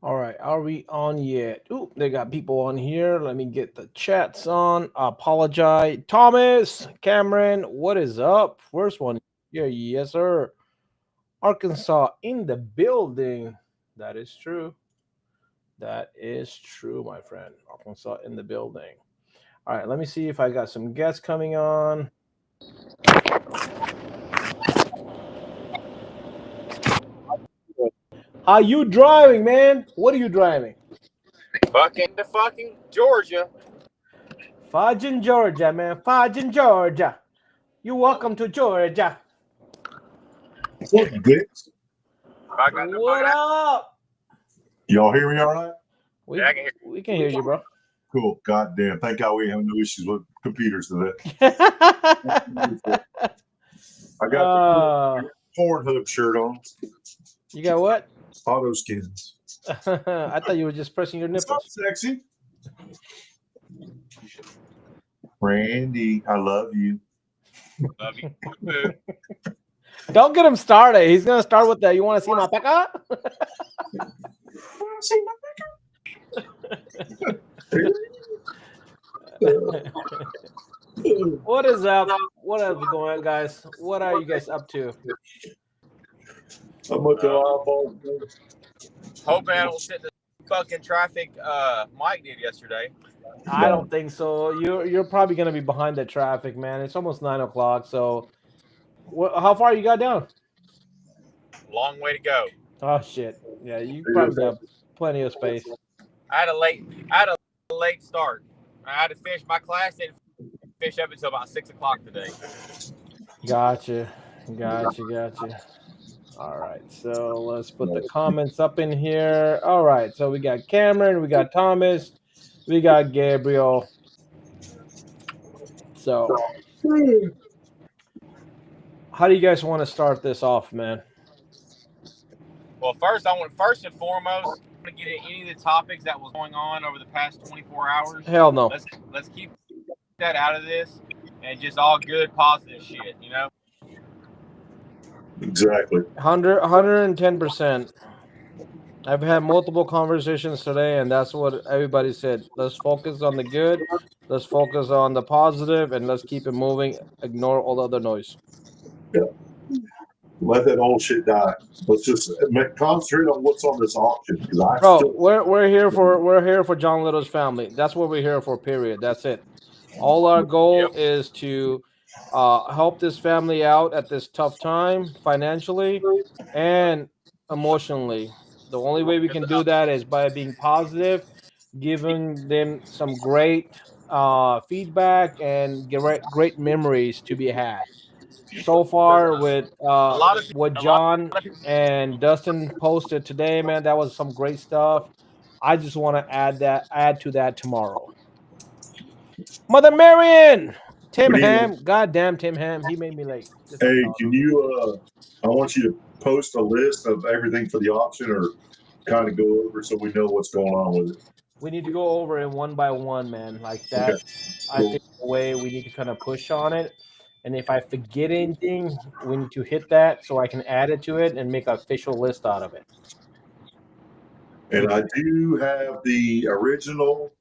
All right, are we on yet? Ooh, they got people on here. Let me get the chats on. I apologize. Thomas, Cameron, what is up? First one. Yeah, yes, sir. Arkansas in the building. That is true. That is true, my friend. Arkansas in the building. All right, let me see if I got some guests coming on. How you driving, man? What are you driving? Fucking Georgia. Fudge in Georgia, man. Fudge in Georgia. You welcome to Georgia. What's up, dicks? I got the What fuck. up? Y'all hear me all right? We, Yeah, I can hear. we can hear you, bro. Cool. God damn. Thank God we have no issues with computers today. I got uh, the Pornhub shirt on. you got what? Auto skins. I thought you were just pressing your What's up, nipples. sexy? Randy, I love you. Love you. Don't get him started. He's gonna start with that. You want to see my pecker? See What is up? What is going on, guys? What are you guys up to? How much eyeballs? Hoping I don't sit in the fucking traffic Mike did yesterday. I don't think so. You're probably gonna be behind the traffic, man. It's almost 9 o'clock. So, how far you got down? Long way to go. Oh shit! Yeah, you probably got plenty of space. I had a late start. I had to finish my class. Didn't finish up until about 6 o'clock today. Gotcha. All right, so let's put the comments up in here. All right, so we got Cameron, we got Thomas, we got Gabriel. So, how do you guys want to start this off, man? Well, first and foremost, I want to get into any of the topics that was going on over the past 24 hours. Hell no. Let's keep that out of this and just all good, positive shit. You know. Exactly. 110%. I've had multiple conversations today, and that's what everybody said. Let's focus on the good, let's focus on the positive, and let's keep it moving. Ignore all the other noise. Yeah. Let that old shit die. Let's just concentrate on what's on this auction. Bro, we're here for John Little's family. That's what we're here for. Period. That's it. All our goal is to help this family out at this tough time financially and emotionally. The only way we can do that is by being positive, giving them some great feedback and great memories to be had. So far, with what John and Dustin posted today, man, that was some great stuff. I just want to add to that tomorrow. Mother Marion, Tim Ham, goddamn Tim Ham, he made me late. Hey, can you? I want you to post a list of everything for the auction, or kind of go over so we know what's going on with it. We need to go over it one by one, man. Like that. Okay. I think the way we need to kind of push on it. And if I forget anything, we need to hit that so I can add it to it and make an official list out of it. And I do have the original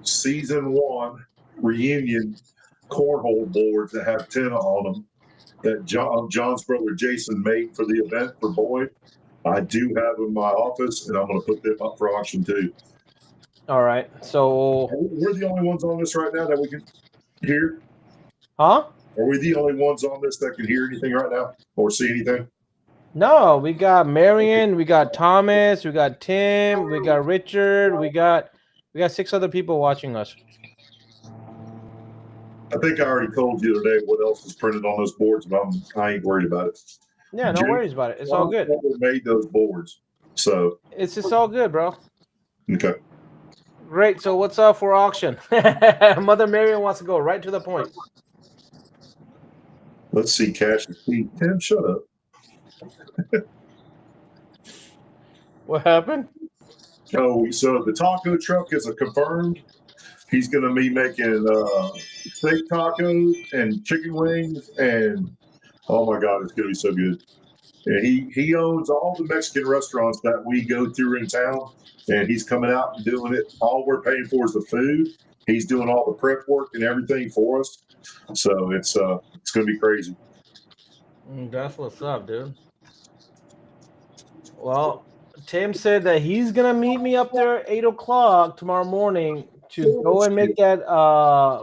season 1 reunion cornhole boards that have 10 on them that John's brother Jason made for the event for Boyd. I do have them in my office, and I'm going to put them up for auction too. All right. So we're the only ones on this right now that we can hear. Huh? Are we the only ones on this that can hear anything right now or see anything? No, we got Marion, we got Thomas, we got Tim, we got Richard, we got 6 other people watching us. I think I already told you today what else is printed on those boards, but I ain't worried about it. Yeah, no worries about it. It's all good. Made those boards, so it's all good, bro. Okay. Great. So what's up for auction? Mother Marion wants to go right to the point. Let's see, Cash and Pete. Tim, shut up. What happened? Oh, so the taco truck is a confirmed. He's going to be making steak tacos and chicken wings, and oh my God, it's going to be so good. And he owns all the Mexican restaurants that we go through in town, and he's coming out and doing it. All we're paying for is the food. He's doing all the prep work and everything for us. So it's going to be crazy. That's what's up, dude. Well, Tim said that he's gonna meet me up there at 8 o'clock tomorrow morning to go and make that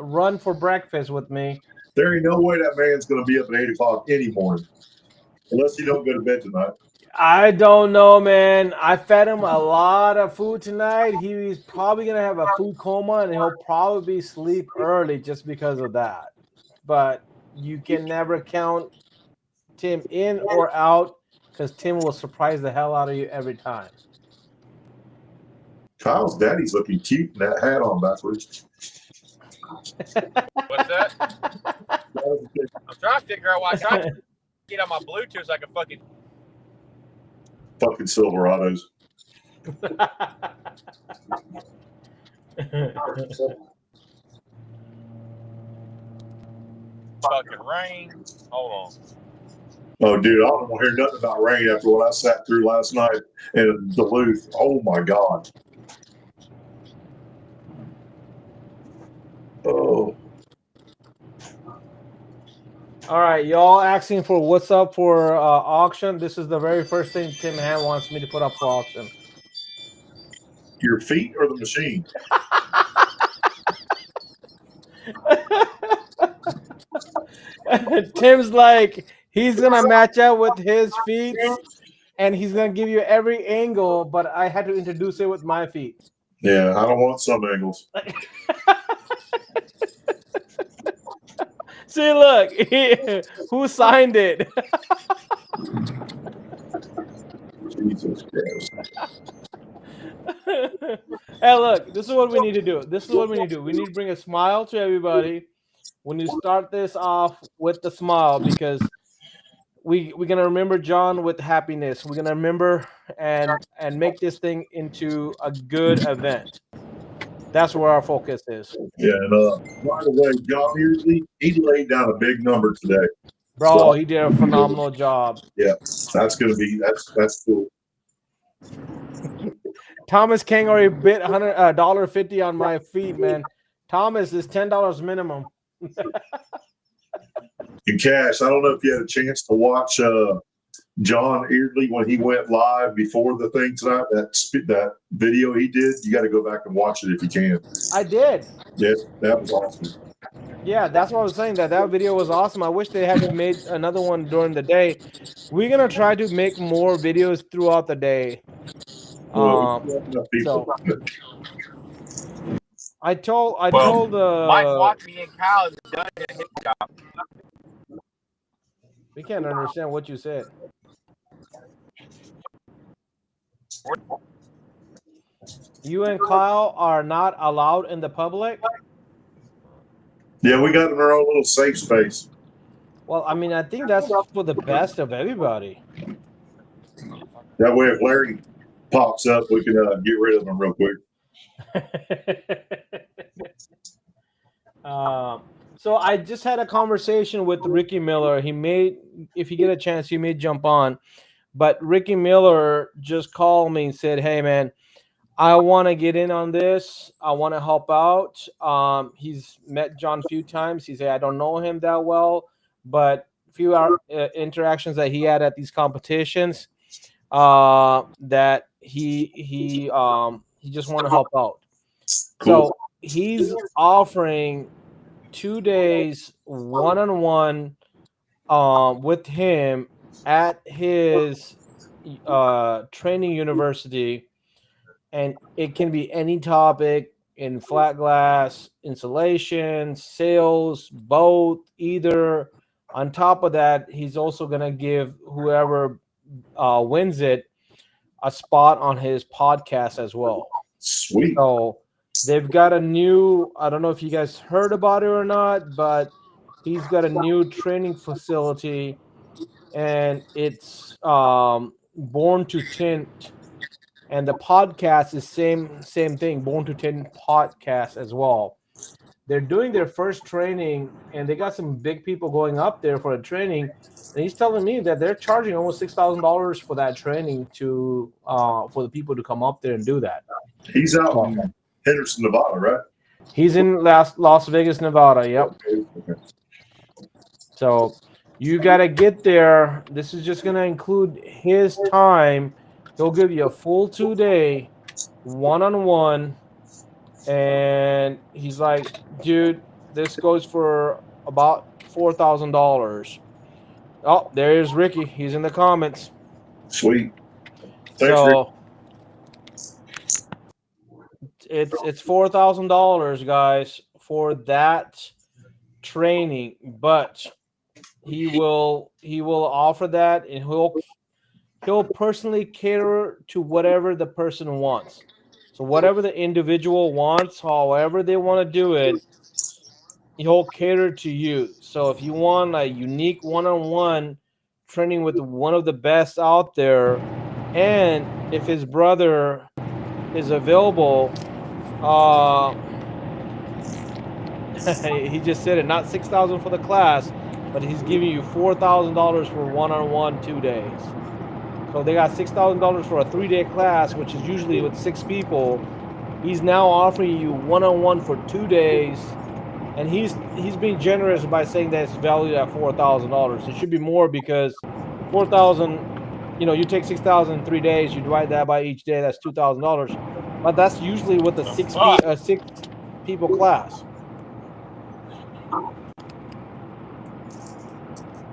run for breakfast with me. There ain't no way that man's going to be up at 8 o'clock any morning, unless you don't go to bed tonight. I don't know, man. I fed him a lot of food tonight. He's probably gonna have a food coma, and he'll probably sleep early just because of that. But you can never count Tim in or out because Tim will surprise the hell out of you every time. Kyle's daddy's looking cute in that hat on backwards. What's that? I'm trying to figure out why I tried to get on my Bluetooth so I can fucking Silverados. fucking rain. Hold on. Oh, dude, I don't want to hear nothing about rain after what I sat through last night in Duluth. Oh, my God. Oh. All right, y'all asking for what's up for auction. This is the very first thing Tim Han wants me to put up for auction. Your feet or the machine? Tim's like, he's going to match up with his feet and he's going to give you every angle, but I had to introduce it with my feet. Yeah, I don't want some angles. See, look, who signed it? Jesus Christ. Hey, look, this is what we need to do. We need to bring a smile to everybody when you start this off with the smile, because we're gonna remember John with happiness. We're gonna remember and make this thing into a good event. That's where our focus is. Yeah, and by the way, John Beardsley, he laid down a big number today. Bro, So, he did a phenomenal job. Yeah, that's gonna be that's cool. Thomas King already bid $100.50 on my feet, man. Thomas is $10 minimum. In cash, I don't know if you had a chance to watch John Eardley when he went live before the thing tonight. That video he did, you got to go back and watch it if you can. I did. Yes, that was awesome. Yeah, that's what I was saying. That video was awesome. I wish they had made another one during the day. We're gonna try to make more videos throughout the day. Well, So I told Mike watched me and Kyle done at his job. We can't understand what you said. You and Kyle are not allowed in the public? Yeah, we got in our own little safe space. Well, I mean, I think that's for the best of everybody. That way, if Larry pops up, we can get rid of him real quick. So I just had a conversation with Ricky Miller. If you get a chance, you may jump on. But Ricky Miller just called me and said, "Hey, man, I want to get in on this. I want to help out." He's met John a few times. He said, "I don't know him that well, but a few interactions that he had at these competitions, that he just want to help out." Cool. So he's offering 2 days one-on-one with him at his training university, and it can be any topic in flat glass, insulation, sales, both, either. On top of that, he's also going to give whoever wins it a spot on his podcast as well. Sweet. So they've got a new, I don't know if you guys heard about it or not, but he's got a new training facility, and it's Born to Tint, and the podcast is same thing, Born to Tint podcast as well. They're doing their first training, and they got some big people going up there for a training. And he's telling me that they're charging almost $6,000 for that training to for the people to come up there and do that. He's out in Henderson, Nevada, right? He's in Las Vegas, Nevada. Yep. Okay. So you got to get there. This is just going to include his time. He'll give you a full 2-day one-on-one. And he's like, dude, this goes for about $4,000. Oh, there's Ricky. He's in the comments. Sweet. Thanks, so Rick. It's $4,000, guys, for that training. But he will offer that, and he'll personally cater to whatever the person wants. So whatever the individual wants, however they want to do it, he'll cater to you. So if you want a unique one-on-one training with one of the best out there, and if his brother is available, he just said it, not $6,000 for the class, but he's giving you $4,000 for one-on-one 2 days. So they got $6,000 for a 3-day class, which is usually with 6 people. He's now offering you one-on-one for 2 days, and he's being generous by saying that it's valued at $4,000. It should be more, because 4,000, you take 6,000 in 3 days, you divide that by each day, that's $2,000. But that's usually with a 6 people class.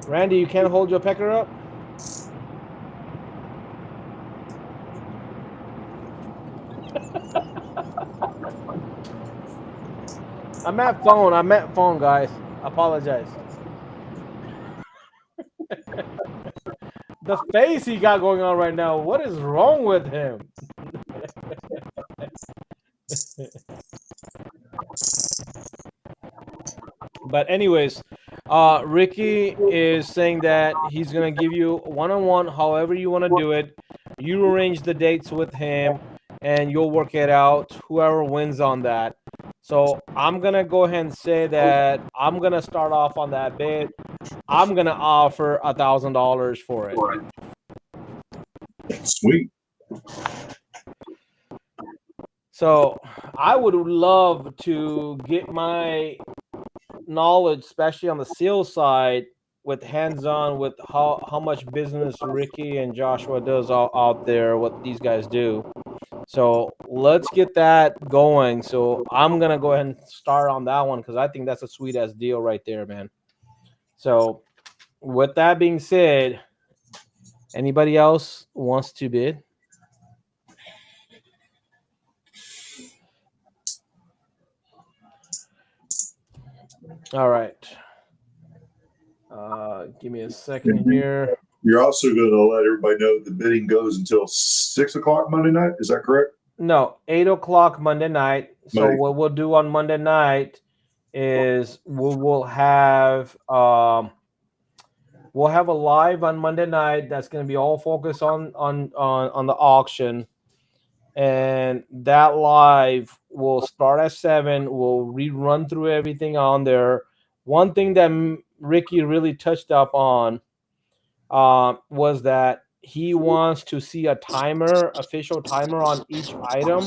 Randy, you can't hold your pecker up? I meant phone, guys. I apologize. The face he got going on right now. What is wrong with him? But anyways, Ricky is saying that he's going to give you one-on-one, however you want to do it. You arrange the dates with him, and you'll work it out, whoever wins on that. So I'm going to go ahead and say that I'm going to start off on that bid. I'm going to offer $1,000 for it. Sweet. So I would love to get my knowledge, especially on the sales side, with hands-on with how much business Ricky and Joshua does out there, what these guys do. So let's get that going. So I'm gonna go ahead and start on that one, because I think that's a sweet ass deal right there, man. So with that being said, anybody else wants to bid? All right. Give me a second here. You're also going to let everybody know the bidding goes until 6 o'clock Monday night. Is that correct? No, 8 o'clock Monday night. So what we'll do on Monday night is we'll have a live on Monday night that's going to be all focused on the auction, and that live will start at 7. We'll rerun through everything on there. One thing that Ricky really touched up on was that he wants to see a timer, official timer on each item,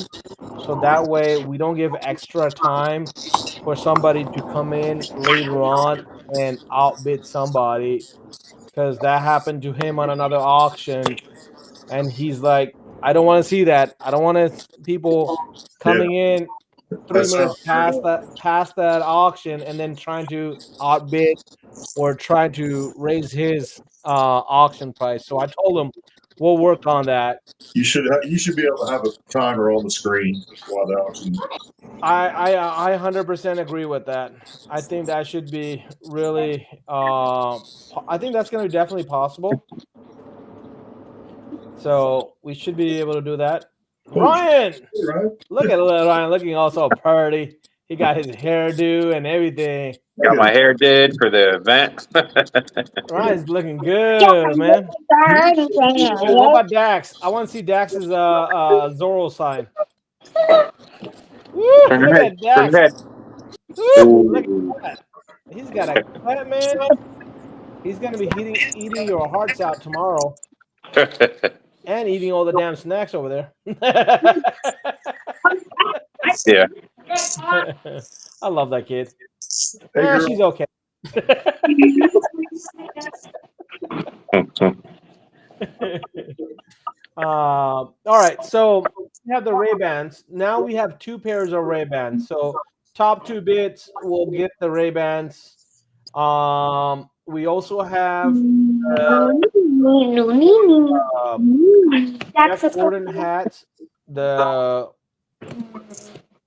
so that way we don't give extra time for somebody to come in later on and outbid somebody, because that happened to him on another auction, and he's like, I don't want to see that. I don't want people coming in 3 minutes past that auction and then trying to outbid or trying to raise his auction price. So I told him we'll work on that. You should be able to have a timer on the screen while the auction. I 100% agree with that. I think that should be really. I think that's going to be definitely possible. So we should be able to do that. Ryan, look at Ryan looking all so pretty. He got his hairdo and everything. Got my hair did for the event. Ryan's looking good, man. What about Dax? I want to see Dax's Zorro sign. Woo, look at Dax. Look Ooh. at that. He's got a cut, man. He's gonna be eating your hearts out tomorrow, and eating all the damn snacks over there. Yeah. I love that kid. Hey, girl. She's okay. All right, so we have the Ray-Bans. Now we have two pairs of Ray-Bans. So top two bits will get the Ray-Bans. We also have Jeff Gordon hats, the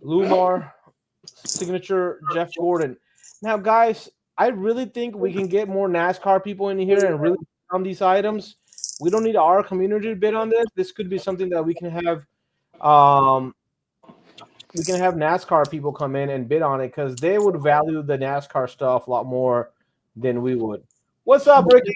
Lumar signature Jeff Gordon. Now, guys, I really think we can get more NASCAR people in here and really on these items. We don't need our community to bid on this. This could be something that we can have. We can have NASCAR people come in and bid on it because they would value the NASCAR stuff a lot more than we would. What's up, Ricky?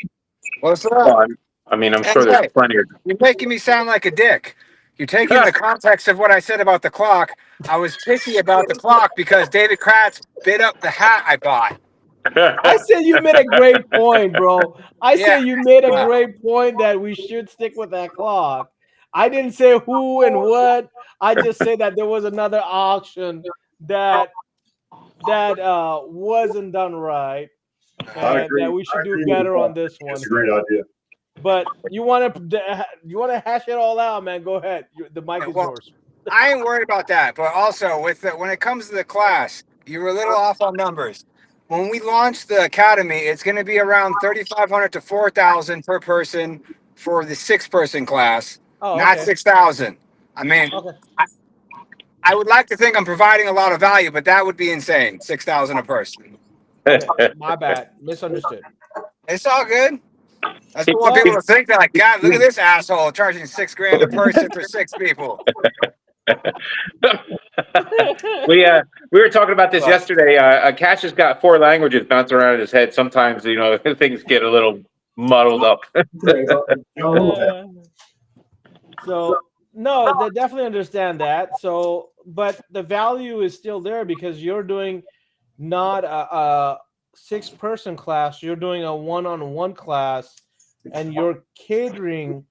What's up? Well, I mean, I'm sure there's plenty of. You're making me sound like a dick. You're taking the context of what I said about the clock. I was pissy about the clock because David Kratz bid up the hat I bought. I said you made a great point, bro. I said you made a great point that we should stick with that clock. I didn't say who and what. I just said that there was another auction that wasn't done right, and that we should do better on this one. That's a great idea. But you want to hash it all out, man? Go ahead. The mic is yours. I ain't worried about that. But also, when it comes to the class, you were a little off on numbers. When we launch the academy, it's going to be around 3,500 to 4,000 per person for the 6-person class, not 6,000. I mean, I would like to think I'm providing a lot of value, but that would be insane. 6,000 a person. My bad. Misunderstood. It's all good. I just want people to think that, like, God, look at this asshole charging $6,000 a person for 6 people. We were talking about this yesterday. Cash has got 4 languages bouncing around in his head. Sometimes things get a little muddled up. So no, they definitely understand that. So, but the value is still there because you're doing not a 6-person class. You're doing a 1-on-1 class, and you're catering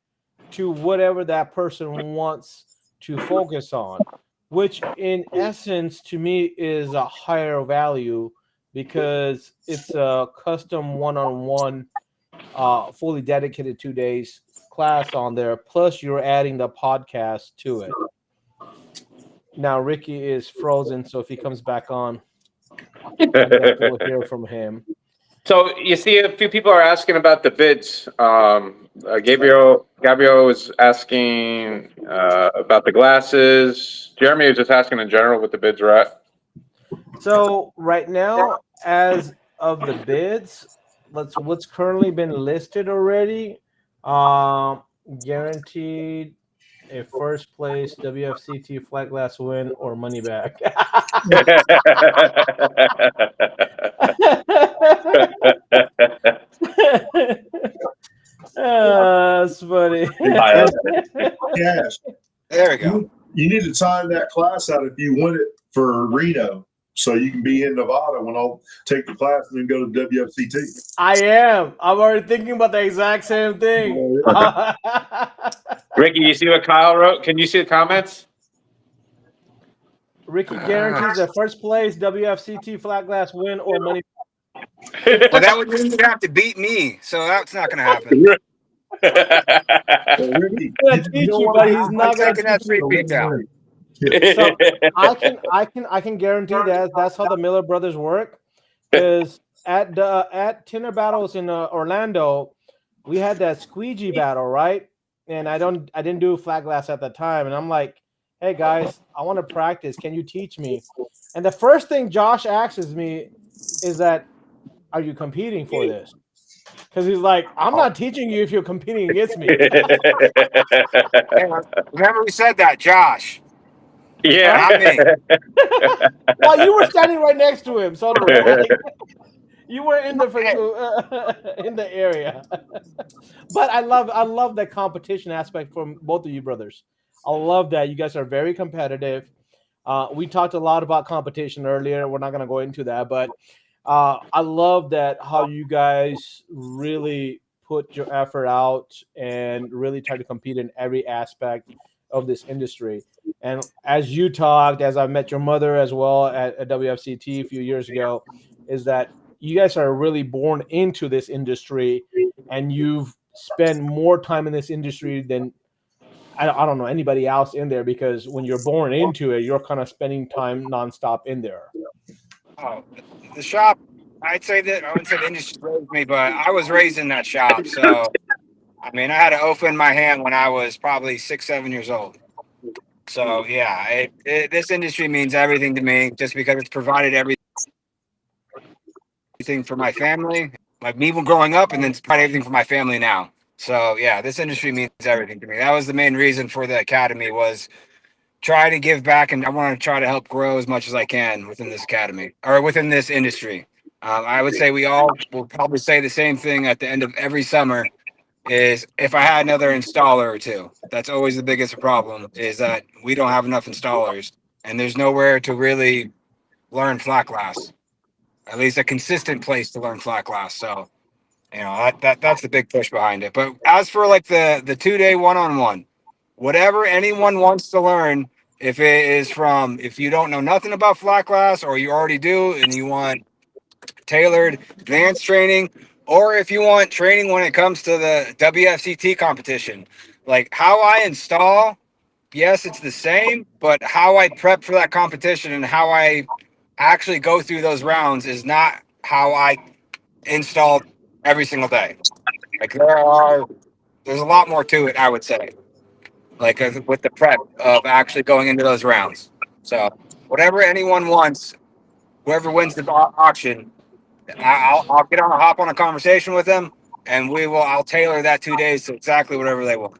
to whatever that person wants to focus on, which in essence to me is a higher value because it's a custom 1-on-1 fully dedicated 2 days class on there, plus you're adding the podcast to it. Now Ricky is frozen, so if he comes back on, we'll hear from him. So you see, a few people are asking about the bids. Gabriel was asking about the glasses. Jeremy was just asking in general what the bids are at. So right now, as of the bids, what's currently been listed already. Guaranteed a first place WFCT flat glass win or money back. That's funny. Cash. There we go. You need to time that class out if you win it for Reno, so you can be in Nevada when I'll take the class and then go to WFCT. I am. I'm already thinking about the exact same thing. Ricky, you see what Kyle wrote? Can you see the comments? Ricky guarantees a first place WFCT flat glass win or money. Well, that would mean you'd have to beat me, so that's not going to happen. Ricky, He's not taking that 3 beat down. So I can guarantee that that's how the Miller brothers work. Because at Tinner Battles in Orlando, we had that squeegee battle, right? And I didn't do flat glass at the time, and I'm like, hey guys, I want to practice. Can you teach me? And the first thing Josh asks me is that, are you competing for this? Because he's like, I'm not teaching you if you're competing against me. Remember we said that, Josh. Yeah. Not me. Well, you were standing right next to him, so you were in the area. But I love that competition aspect from both of you brothers. I love that you guys are very competitive. We talked a lot about competition earlier. We're not going to go into that, but I love that how you guys really put your effort out and really try to compete in every aspect of this industry. And as you talked, as I met your mother as well at WFCT a few years ago, is that you guys are really born into this industry and you've spent more time in this industry than I don't know anybody else in there, because when you're born into it, you're kind of spending time nonstop in there. Oh, the shop. I'd say that I wouldn't say the industry raised me, but I was raised in that shop. So I mean, I had an oaf in my hand when I was probably 6, 7 years old. So yeah, this industry means everything to me, just because it's provided everything for my family, like me growing up, and then it's provided everything for my family now. So yeah, this industry means everything to me. That was the main reason for the academy, was try to give back, and I want to try to help grow as much as I can within this academy or within this industry. I would say we all will probably say the same thing at the end of every summer, is if I had another installer or two. That's always the biggest problem, is that we don't have enough installers and there's nowhere to really learn flat glass, at least a consistent place to learn flat glass. So, that's the big push behind it. But as for like the 2-day one-on-one, whatever anyone wants to learn, if it is from, if you don't know nothing about flat glass or you already do and you want tailored advanced training, or if you want training when it comes to the WFCT competition, like how I install, yes, it's the same, but how I prep for that competition and how I actually go through those rounds is not how I install every single day. Like there's a lot more to it, I would say, like with the prep of actually going into those rounds. So whatever anyone wants, whoever wins the auction, I'll get on a hop on a conversation with them, and I'll tailor that 2 days to exactly whatever they want.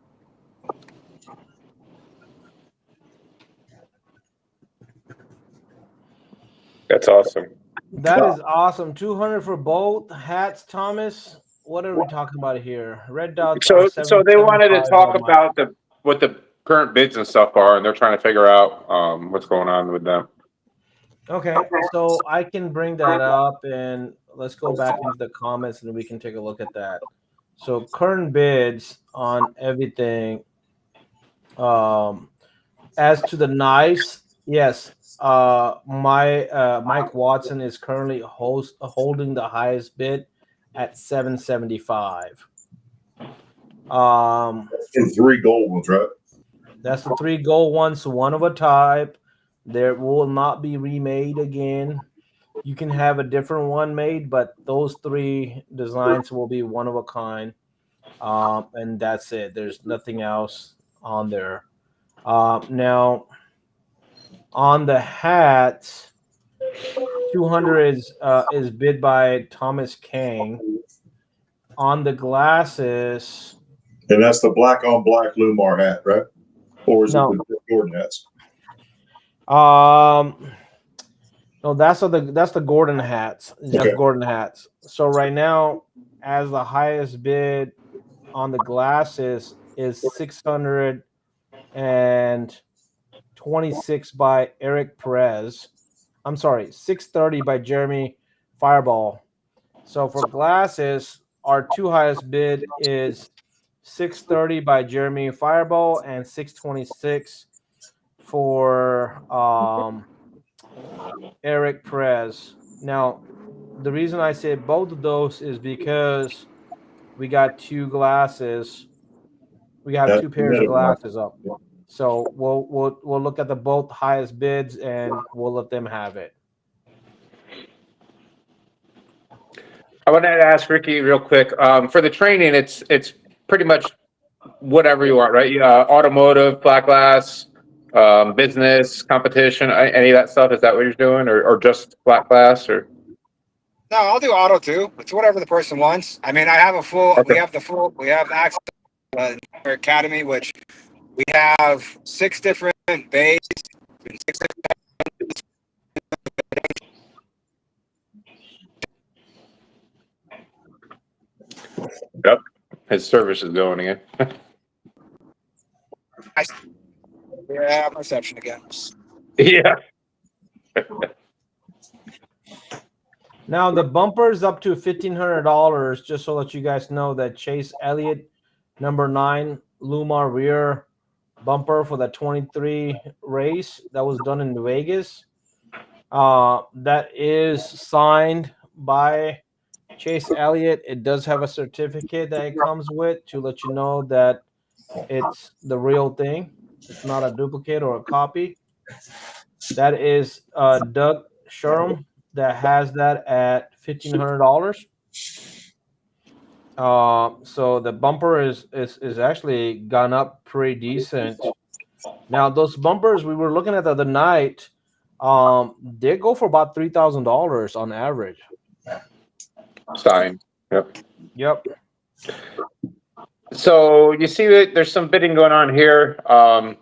That's awesome. That is awesome. 200 for both hats, Thomas. What are we talking about here? Red dots are So they wanted to 775 talk on my. about what the current bids and stuff are, and they're trying to figure out what's going on with them. Okay, so I can bring that up and let's go back into the comments and we can take a look at that. So current bids on everything. Um, as to the knives, yes. Mike Watson is currently holding the highest bid at 775. And 3 gold ones, right? That's the 3 gold ones, one of a type. There will not be remade again. You can have a different one made, but those 3 designs will be one of a kind. And that's it. There's nothing else on there. Now, on the hat, 200 is bid by Thomas Kang. On the glasses, And that's the black on black Lumar hat, right? Or is no. it the Jordan hats? No, that's the Gordon hats, Jeff Okay. Gordon hats. So right now, as the highest bid on the glasses is 626 by Eric Perez. I'm sorry, 630 by Jeremy Fireball. So for glasses, our 2 highest bid is 630 by Jeremy Fireball and 626 for Eric Perez. Now, the reason I say both of those is because we got 2 glasses. We have 2 pairs of glasses up. So we'll look at the both highest bids and we'll let them have it. I wanted to ask Ricky real quick. For the training, it's pretty much whatever you want, right? Automotive, flat glass, business, competition, any of that stuff. Is that what you're doing, or just flat glass, or? No, I'll do auto too. It's whatever the person wants. I mean, Okay. we have access to our academy, which we have 6 different bays, 6 different. Yep. His service is going again. Yeah, reception again. Yeah. Now the bumper is up to $1,500. Just so that you guys know that Chase Elliott, number 9 Lumar rear bumper for the 23 race that was done in Vegas. That is signed by Chase Elliott. It does have a certificate that it comes with to let you know that it's the real thing. It's not a duplicate or a copy. That is Doug Sherm that has that at $1,500. So the bumper is actually gone up pretty decent. Now those bumpers we were looking at the other night, they go for about $3,000 on average. Sign. Yep. Yep. So you see that there's some bidding going on here. I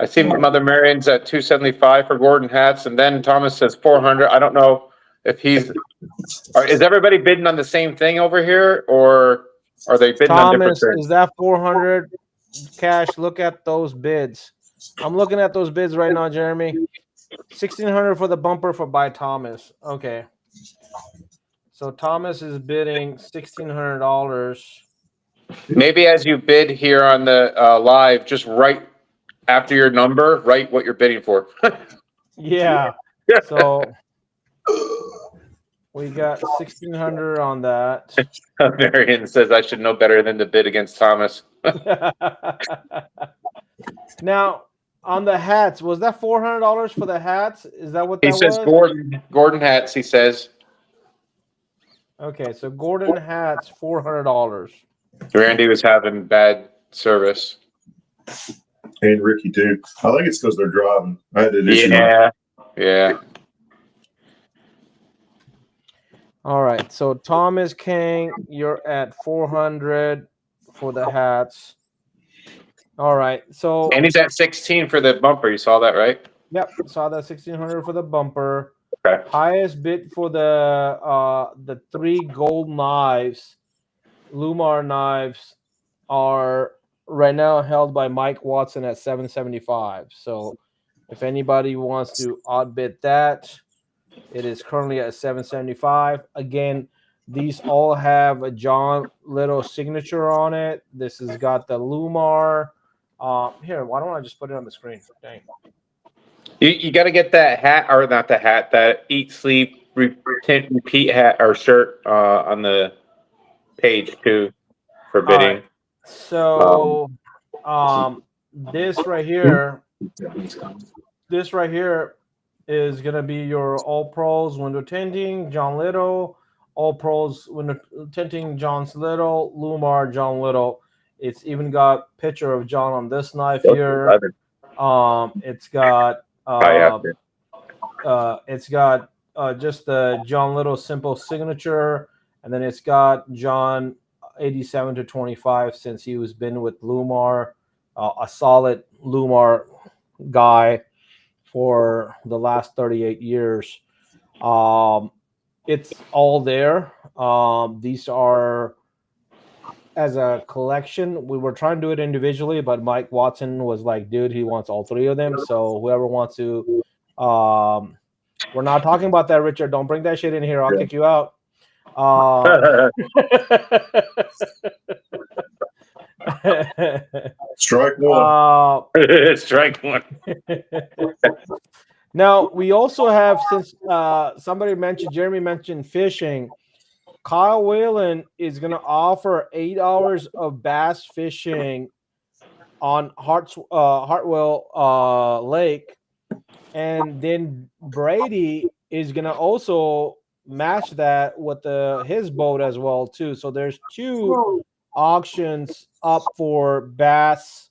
see Mother Marion's at 275 for Gordon hats, and then Thomas says 400. I don't know if is everybody bidding on the same thing over here, or are they bidding on different Thomas, things? is that 400 cash? Look at those bids. I'm looking at those bids right now, Jeremy. 1,600 for the bumper by Thomas. Okay. So Thomas is bidding $1,600. Maybe as you bid here on the live, just write after your number, write what you're bidding for. Yeah. So we got 1,600 on that. Marion says I should know better than to bid against Thomas. Now, on the hats, was that $400 for the hats? Is that what that He says was? Gordon hats, he says. Okay, so Gordon hats, $400. Randy was having bad service. And Ricky too. I think it's because they're driving. I had an issue. Yeah. All right, so Thomas King, you're at 400 for the hats. All right, so And he's at 16 for the bumper. You saw that, right? yep, saw that 1,600 for the bumper. Okay. Highest bid for the 3 gold knives, Lumar knives, are right now held by Mike Watson at 775. So if anybody wants to outbid that, it is currently at 775. Again, these all have a John Little signature on it. This has got the Lumar. Here, why don't I just put it on the screen? Dang. You got to get that hat, or not the hat, that eat, sleep, repeat hat or shirt on the page too for bidding. Right. So this right here is gonna be your All Pros window tinting, John Little, All Pros window tinting, John Little, Lumar, John Little. It's even got picture of John on this knife here. It's got just the John Little simple signature, and then it's got John 87 to 25 since he was been with Lumar, a solid Lumar guy for the last 38 years. It's all there. These are as a collection. We were trying to do it individually, but Mike Watson was like, dude, he wants all 3 of them. So whoever wants to, we're not talking about that, Richard. Don't bring that shit in here. I'll kick you out. Strike one. Strike one. Now we also have, since Jeremy mentioned fishing, Kyle Whalen is going to offer 8 hours of bass fishing on Hartwell Lake, and then Brady is going to also match that with his boat as well too. So there's 2 auctions up for bass,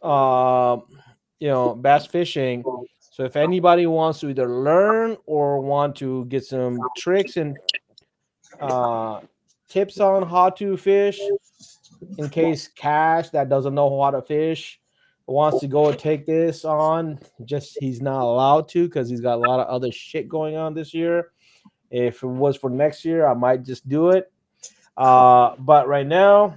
bass fishing. So if anybody wants to either learn or want to get some tricks and tips on how to fish, in case Cash, that doesn't know how to fish, wants to go and take this on, just he's not allowed to because he's got a lot of other shit going on this year. If it was for next year, I might just do it. But right now,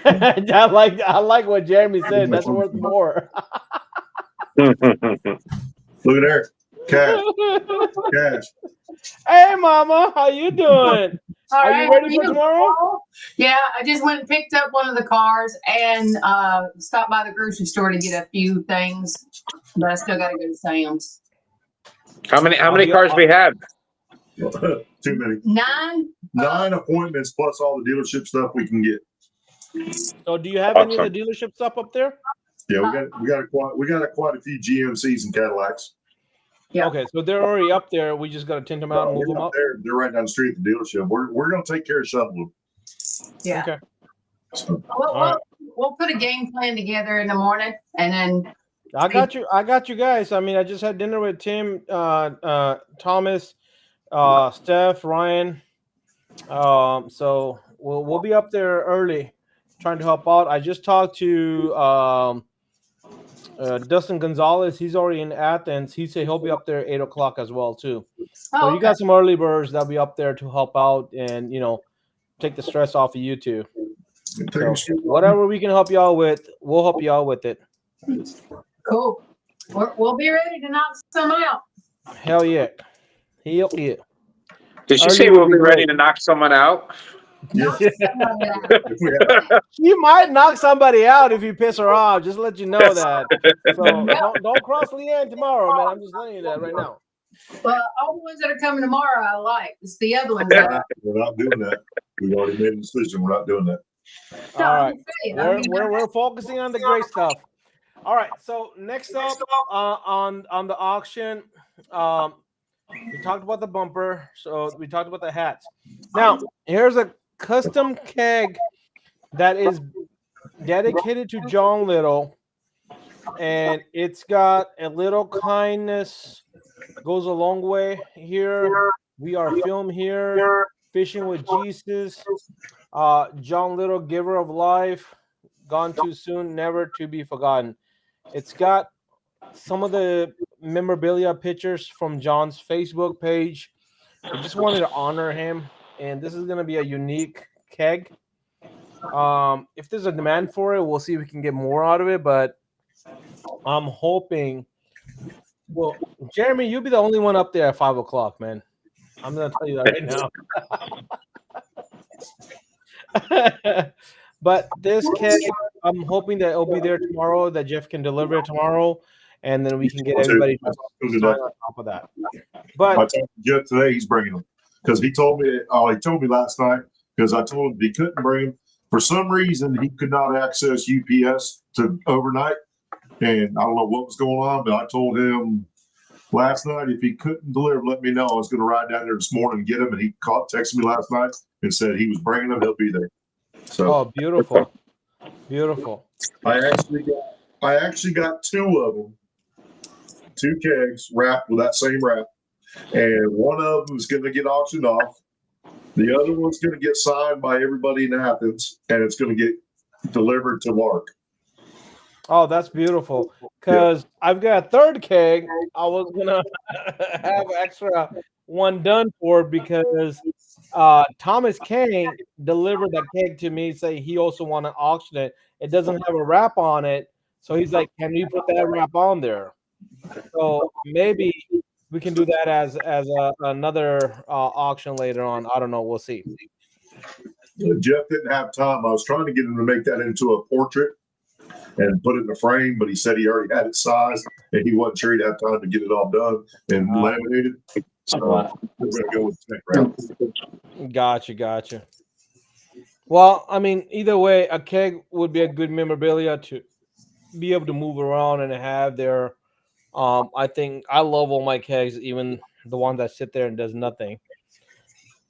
I like what Jeremy said. That's worth more. Look at there. Cash. Hey, Mama, how you doing? All Are right, you ready for tomorrow? Yeah, I just went and picked up one of the cars and stopped by the grocery store to get a few things, but I still got to go to Sam's. How many cars we have? Too many. 9. 9 appointments plus all the dealership stuff we can get. So, do you have any of the dealership stuff up there? Yeah, we got quite a few GMCs and Cadillacs. Yeah. Okay, so they're already up there. We just got to tint them out and move them up. They're right down the street at the dealership. We're gonna take care of shuttling them. Yeah. Okay. So, We'll put a game plan together in the morning, and then I got you guys. I mean, I just had dinner with Tim, Thomas, Steph, Ryan. So we'll be up there early, trying to help out. I just talked to Dustin Gonzalez. He's already in Athens. He said he'll be up there 8 o'clock as well too. So you got some early birds that'll be up there to help out and take the stress off of you too. So whatever we can help you out with, we'll help you out with it. cool. We'll be ready to knock some out. Hell yeah. Hell yeah. Did she say we'll be ready to knock someone out? Knock somebody out. You might knock somebody out if you piss her off. Just let you know that. So don't cross Leanne tomorrow, man. I'm just telling you that right now. But all the ones that are coming tomorrow, I like. It's the other ones. That We're not doing that. We've already made a decision. We're not doing that. No, All I'm right. just saying, We're focusing on the great stuff. All right. So next up on the auction, we talked about the bumper. So we talked about the hats. Now here's a custom keg that is dedicated to John Little, and it's got a little kindness goes a long way here. We are film here, fishing with Jesus. John Little, giver of life, gone too soon, never to be forgotten. It's got some of the memorabilia pictures from John's Facebook page. I just wanted to honor him, and this is going to be a unique keg. If there's a demand for it, we'll see if we can get more out of it, but I'm hoping. Well, Jeremy, you'll be the only one up there at 5 o'clock, man. I'm going to tell you that right now. But this keg, I'm hoping that it'll be there tomorrow, that Jeff can deliver it tomorrow, and then we can get everybody to sign on top of that. But I talked to Jeff today. He's bringing them because he told me. He told me last night because I told him he couldn't bring them for some reason. He could not access UPS to overnight, and I don't know what was going on. But I told him last night if he couldn't deliver, let me know. I was going to ride down there this morning and get him, and he texted me last night and said he was bringing them. He'll be there. So beautiful, beautiful. I actually got 2 of them, 2 kegs wrapped with that same wrap, and one of them is going to get auctioned off. The other one's going to get signed by everybody in Athens, and it's going to get delivered to Mark. Oh, that's beautiful. Because I've got a 3rd keg. I was gonna have extra one done for because Thomas Kane delivered that keg to me. Say he also want to auction it. It doesn't have a wrap on it, so he's like, "Can you put that wrap on there?" So maybe we can do that as another auction later on. I don't know. We'll see. Jeff didn't have time. I was trying to get him to make that into a portrait and put it in a frame, but he said he already had it sized and he wasn't sure he'd have time to get it all done and laminated. So we're going to go with the round. Gotcha. Well, I mean, either way, a keg would be a good memorabilia to be able to move around and have their. I think I love all my kegs, even the one that sit there and does nothing.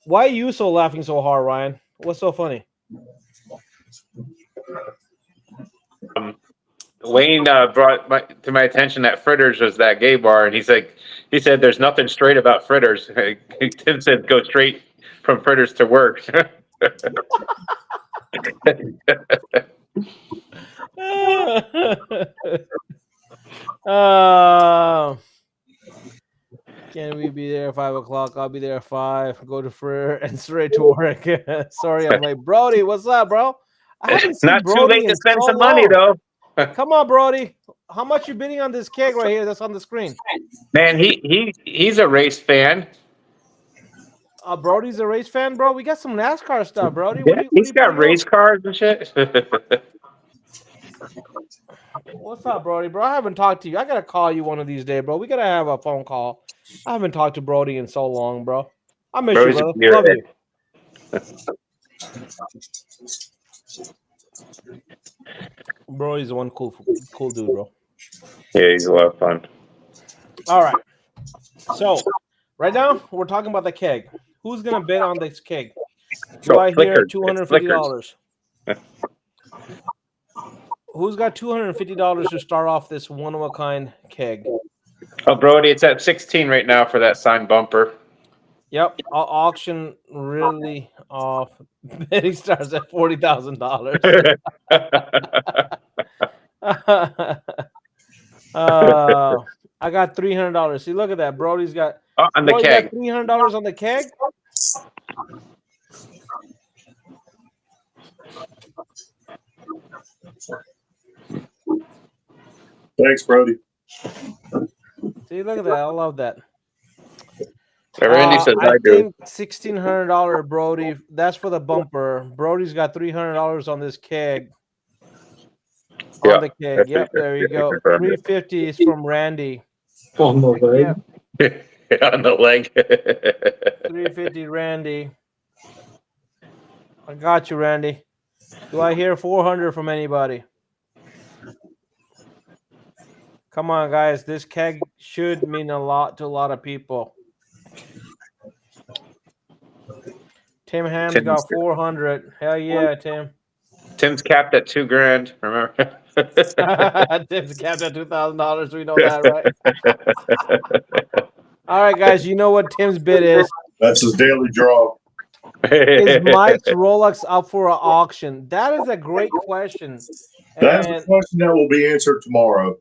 Why are you so laughing so hard, Ryan? What's so funny? Wayne brought to my attention that Fritters was that gay bar, and he said there's nothing straight about Fritters. Tim said go straight from Fritters to work. Can we be there at 5 o'clock? I'll be there at 5. Go to Fritter and straight to work. Sorry, I'm late. Brody, what's up, bro? I haven't seen Not too Brody late to in spend so some money, long. though. Come on, Brody. How much you bidding on this keg right here that's on the screen? Man, he's a race fan. Brody's a race fan, bro. We got some NASCAR stuff, Brody. Yeah, What are he's you got putting race on? cars and shit. What's up, Brody, bro? I haven't talked to you. I gotta call you one of these days, bro. We gotta have a phone call. I haven't talked to Brody in so long, bro. I miss you, Brody's a brother. gear Love head. you. Brody's the one cool dude, bro. Yeah, he's a lot of fun. All right. So right now we're talking about the keg. Who's gonna bid on this keg? Do So I hear flickers. $250? Who's got $250 to start off this one of a kind keg? Oh, Brody, it's at 16 right now for that signed bumper. Yep, auction really off. Bidding starts at $40,000. I got $300. See, look at that. Brody's got. On the Brody got keg. $300 on the keg. Thanks, Brody. See, look at that. I love that. Randy says I I do. think $1,600, Brody. That's for the bumper. Brody's got $300 on this keg. Yeah, On the keg. Yep, there you go. $350 is from Randy. On the leg. Yep, On the leg. $350, Randy. I got you, Randy. Do I hear 400 from anybody? Come on, guys. This keg should mean a lot to a lot of people. Tim Ham's got 400. Hell yeah, Tim. Tim's capped at $2,000. Remember? Tim's capped at $2,000. We know that, right? All right, guys. You know what Tim's bid is? That's his daily draw. Is Mike's Rolex up for an auction? That is a great question. That's a And question that will be answered tomorrow.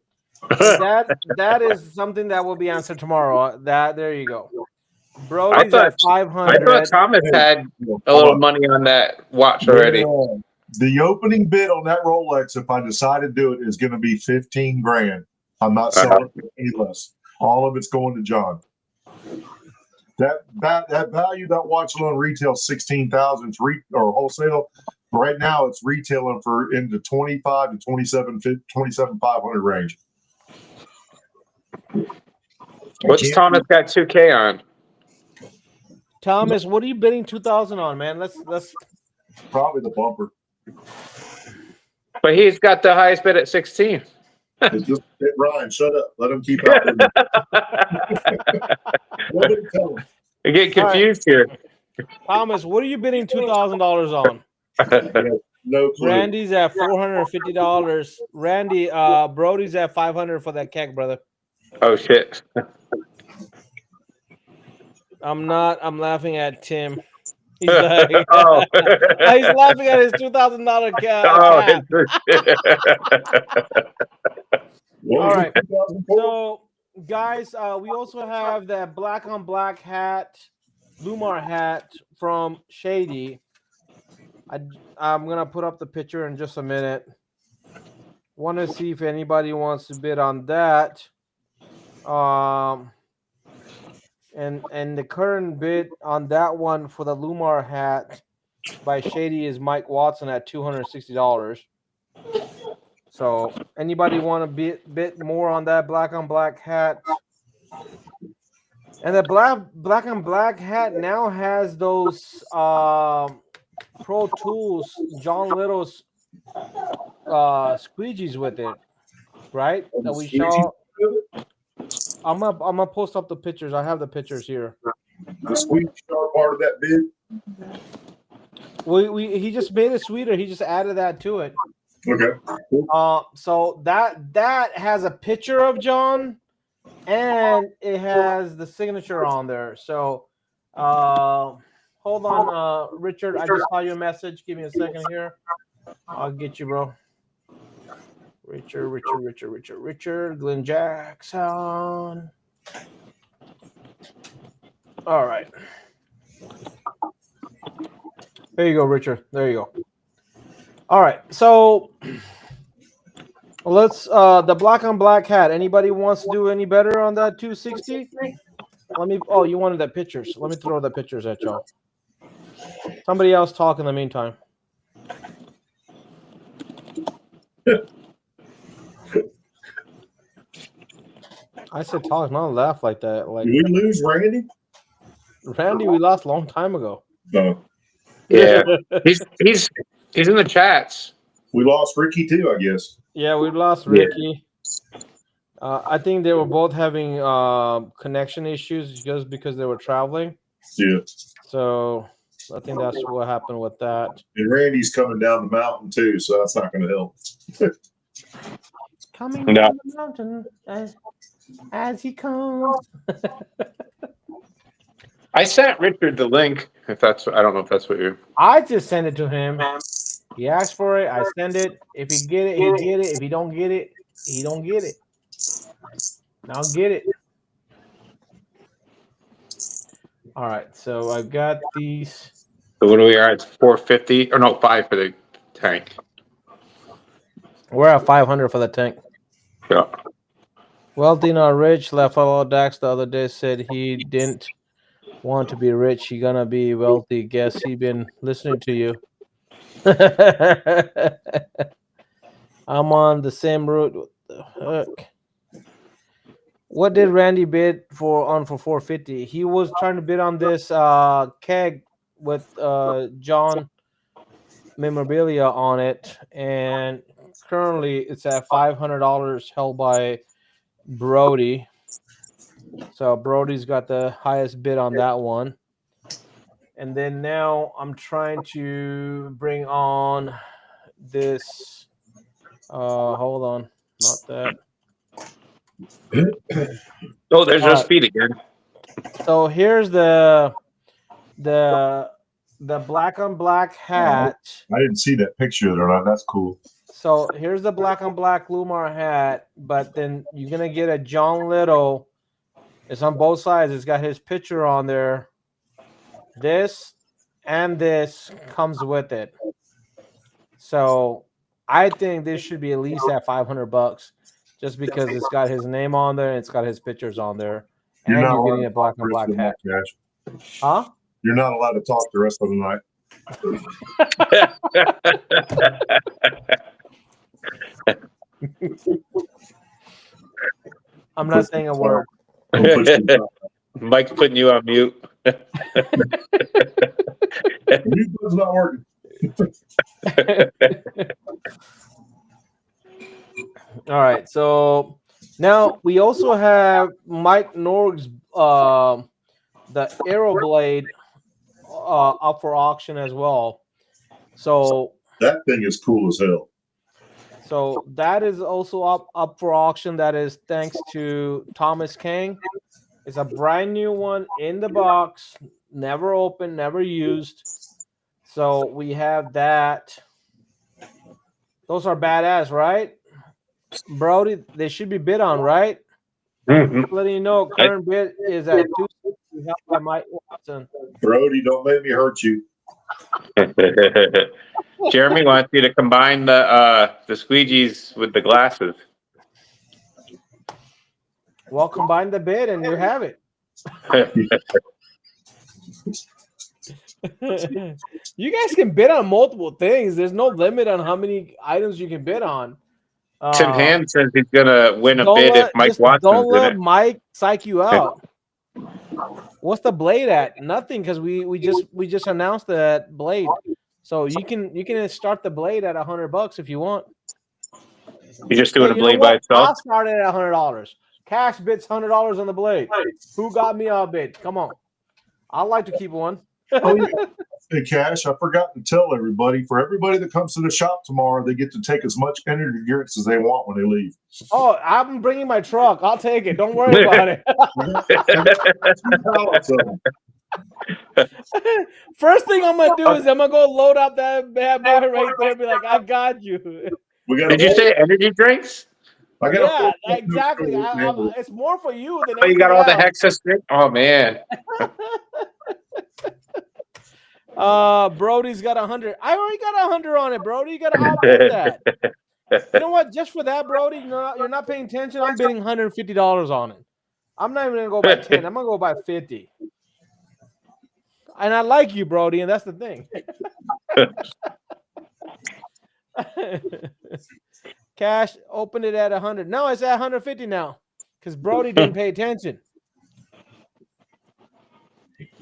that is something that will be answered tomorrow. There you go. Brody's I at thought 500. Thomas had a little money on that watch already. The opening bid on that Rolex, if I decide to do it, is going to be $15,000. I'm not selling it any less. All of it's going to John. That value, that watch alone retails 16,000 or wholesale. Right now, it's retailing for into 25 to 27,500 range. What's Thomas got 2K on? Thomas, what are you bidding 2,000 on, man? Let's Probably the bumper. But he's got the highest bid at 16. It's just Ryan, shut up. Let him keep up with me. Nobody tell him. You're getting confused here. Thomas, what are you bidding $2,000 on? No clue. Randy's at $450. Randy, Brody's at 500 for that keg, brother. Oh shit. I'm laughing at Tim. He's like, Oh. he's laughing at his $2,000 cap. All right. So, guys, we also have that black on black hat, Lumar hat from Shady. I'm gonna put up the picture in just a minute. Want to see if anybody wants to bid on that. And the current bid on that one for the Lumar hat by Shady is Mike Watson at $260. So anybody want to bid more on that black on black hat? And the black on black hat now has those Pro Tools John Little's squeegees with it, right? That we saw. I'm gonna post up the pictures. I have the pictures here. The squeegee are part of that bid. He just made it sweeter. He just added that to it. Okay. So that has a picture of John, and it has the signature on there. So, hold on, Richard. I just saw your message. Give me a second here. I'll get you, bro. Richard, Glenn Jackson. All right. There you go, Richard. There you go. All right, so let's the black on black hat. Anybody wants to do any better on that 260? Let me. Oh, you wanted the pictures. Let me throw the pictures at y'all. Somebody else talk in the meantime. I said talk, not laugh like that. Like Did we lose Randy? Randy, we lost a long time ago. No. Yeah, he's in the chats. We lost Ricky too, I guess. Yeah, we lost Yeah. Ricky. I think they were both having connection issues just because they were traveling. Yeah. So I think that's what happened with that. And Randy's coming down the mountain too, so that's not going to help. Coming No. down the mountain as he comes. I sent Richard the link. If that's, I don't know if that's what you. I just sent it to him. He asked for it. I send it. If he get it, he get it. If he don't get it, he don't get it. Now get it. All right. So I've got these. So what are we at? It's 450 or no 5 for the tank. We're at 500 for the tank. Yeah. Wealthy not rich. Left fellow Dax the other day said he didn't want to be rich. He gonna be wealthy. Guess he been listening to you. I'm on the same route. What the heck? What did Randy bid for 450? He was trying to bid on this keg with John memorabilia on it, and currently it's at $500 held by Brody. So Brody's got the highest bid on that one. And then now I'm trying to bring on this. Hold on, not that. Oh, there's your speed again. So here's the black on black hat. I didn't see that picture there. That's cool. So here's the black on black Lumar hat, but then you're gonna get a John Little. It's on both sides. It's got his picture on there. This and this comes with it. So I think this should be at least at $500, just because it's got his name on there and it's got his pictures on there. And you're getting a black on black hat. Huh? You're not allowed to talk the rest of the night. I'm not saying a word. Mike's putting you on mute. Mute button's not working. All right, so now we also have Mike Norg's the Aeroblade up for auction as well. So that thing is cool as hell. So that is also up for auction. That is thanks to Thomas Kang. It's a brand new one in the box, never opened, never used. So we have that. Those are badass, right? Brody, they should be bid on, right? Mm-hmm. Letting you know, current bid is at $260 by Mike Watson. Brody, don't make me hurt you. Jeremy wants you to combine the squeegees with the glasses. Well, combine the bid and you have it. You guys can bid on multiple things. There's no limit on how many items you can bid on. Tim Ham says he's gonna win a bid if Mike Watson's don't let in it. Mike psych you out. What's the blade at? Nothing, because we just announced that blade. So you can start the blade at $100 if you want. You're just doing a blade by itself? I'll start it at $100. Cash bids $100 on the blade. Who got me a bid? Come on. I'd like to keep one. Oh, yeah. Hey, Cash, I forgot to tell everybody, for everybody that comes to the shop tomorrow, they get to take as much energy drinks as they want when they leave. Oh, I'm bringing my truck. I'll take it. Don't worry about it. First thing I'm going to do is I'm going to go load up that bad boy right there and be like, I got you. Did you say energy drinks? Yeah, exactly. It's more for you than you got all the Hexa stick? Oh, man. Brody's got 100. I already got 100 on it, Brody. You got to outbid that. You know what? Just for that, Brody, you're not paying attention. I'm bidding $150 on it. I'm not even gonna go by 10. I'm gonna go by 50. And I like you, Brody, and that's the thing. Cash opened it at 100. No, it's at 150 now because Brody didn't pay attention.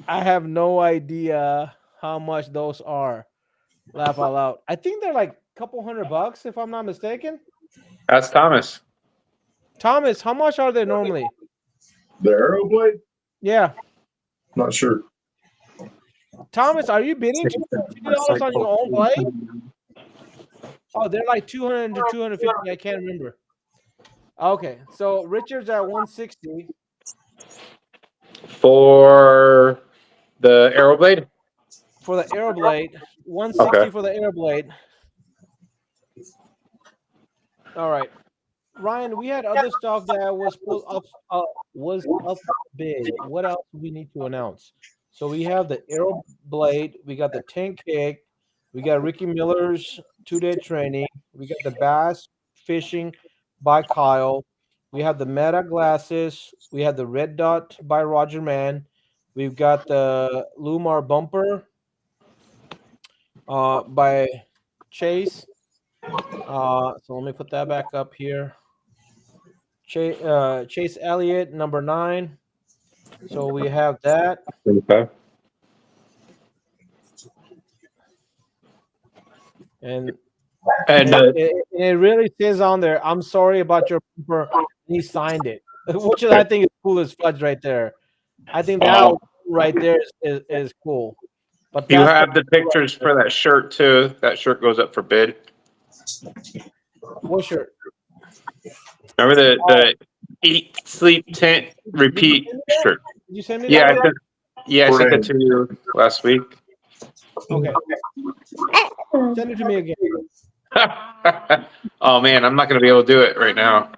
I have no idea how much those are. Laugh out loud. I think they're like a couple $100 if I'm not mistaken. That's Thomas. Thomas, how much are they normally? The Aeroblade? Yeah. Not sure. Thomas, are you bidding $250 on your own blade? Oh, they're like 200 to 250. I can't remember. Okay, so Richard's at 160 For the Aeroblade? for the Aeroblade. 160 Okay. for the Aeroblade. All right, Ryan. We had other stuff that was up bid. What else do we need to announce? So we have the Aeroblade. We got the 10 kick. We got Ricky Miller's 2-day training. We got the bass fishing by Kyle. We have the Meta glasses. We have the Red Dot by Roger Mann. We've got the Lumar bumper by Chase. So let me put that back up here. Chase Elliott, number 9. So we have that. Okay. And And it really says on there, I'm sorry about your paper. He signed it, which I think is cool as fudge right there. I think that right there is cool. But you have the pictures for that shirt too. That shirt goes up for bid. What shirt? Remember the eat, sleep, tent, repeat shirt. Did you send me Yeah, that? I sent it to you last week. Okay. Send it to me again. Oh man, I'm not gonna be able to do it right now.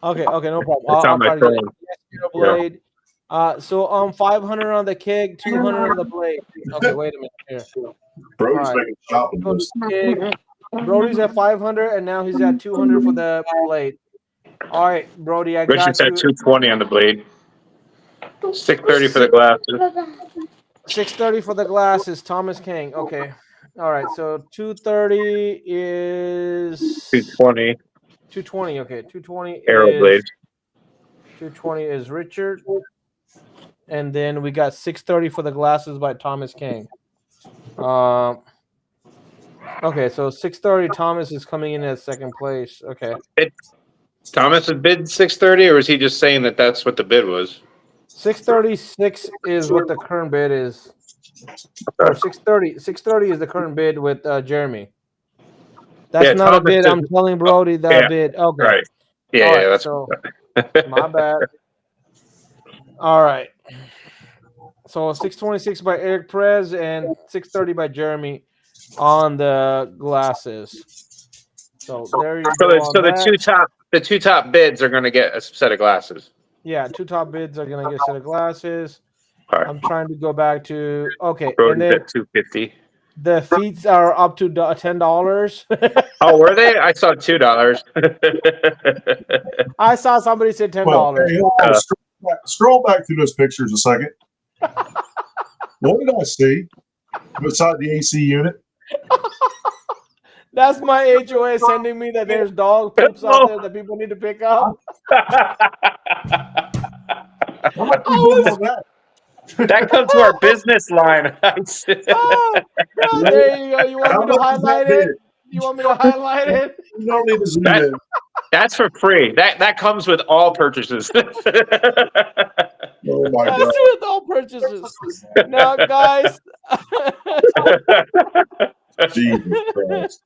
Okay, no problem. It's on my phone. Blade. So 500 on the keg, 200 on the blade. Okay, wait a minute here. Brody's All right. making shopping list. Brody's at 500 and now he's at 200 for the blade. All right, Brody, I Richard's got at you. 220 on the blade. 630 for the glasses. 630 for the glasses. Thomas King. Okay. All right. So 230 is 220. 220. Okay. 220 Aeroblade. is 220 is Richard. And then we got 630 for the glasses by Thomas King. Okay, so 630 Thomas is coming in at second place. Okay. Thomas had bid 630, or was he just saying that that's what the bid was? 636 is what the current bid is. Or 630. 630 is the current bid with Jeremy. That's not Thomas a bid. I'm telling Brody that bid. Okay. Right. Yeah, All right, that's so my bad. All right. So 626 by Eric Perez and 630 by Jeremy on the glasses. So there you go. So the two top bids are going to get a set of glasses. Yeah, 2 top bids are going to get a set of glasses. All right. I'm trying to go back to okay. Brody's And then at 250. the feet are up to $10. Oh, were they? I saw $2. I saw somebody say $10. Well, hey, scroll back through those pictures a second. What did I see beside the AC unit? That's my HOA sending me that there's dog poops out there that people need to pick up. That comes to our business line. Oh, bro, there you go. You want me to highlight it? You want me to highlight it? You don't need to zoom in. That's for free. That comes with all purchases. Oh my That's God. with all purchases. Now, guys. Jesus Christ.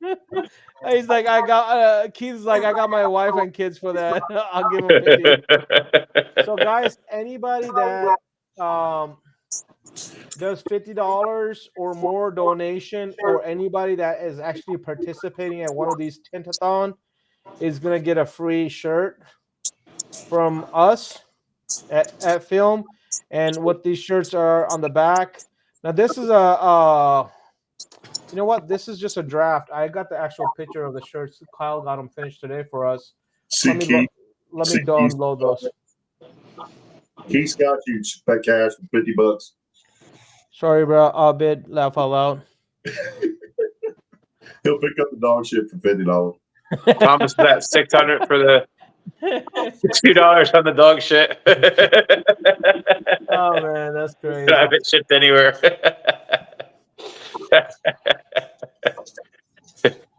He's like, I got. Keith's like, I got my wife and kids for that. I'll give him 50. So, guys, anybody that does $50 or more donation, or anybody that is actually participating at one of these Tentathon is gonna get a free shirt from us at Film. And what these shirts are on the back, Now this is you know what? This is just a draft. I got the actual picture of the shirts. Kyle got them finished today for us. See, Keith. Let me See, download those. Keith's got you that cash for $50. Sorry, bro. I'll bid laugh out loud. He'll pick up the dog shit for $50. Thomas is at 600 for the $2 on the dog shit. Oh man, that's crazy. I haven't shipped anywhere.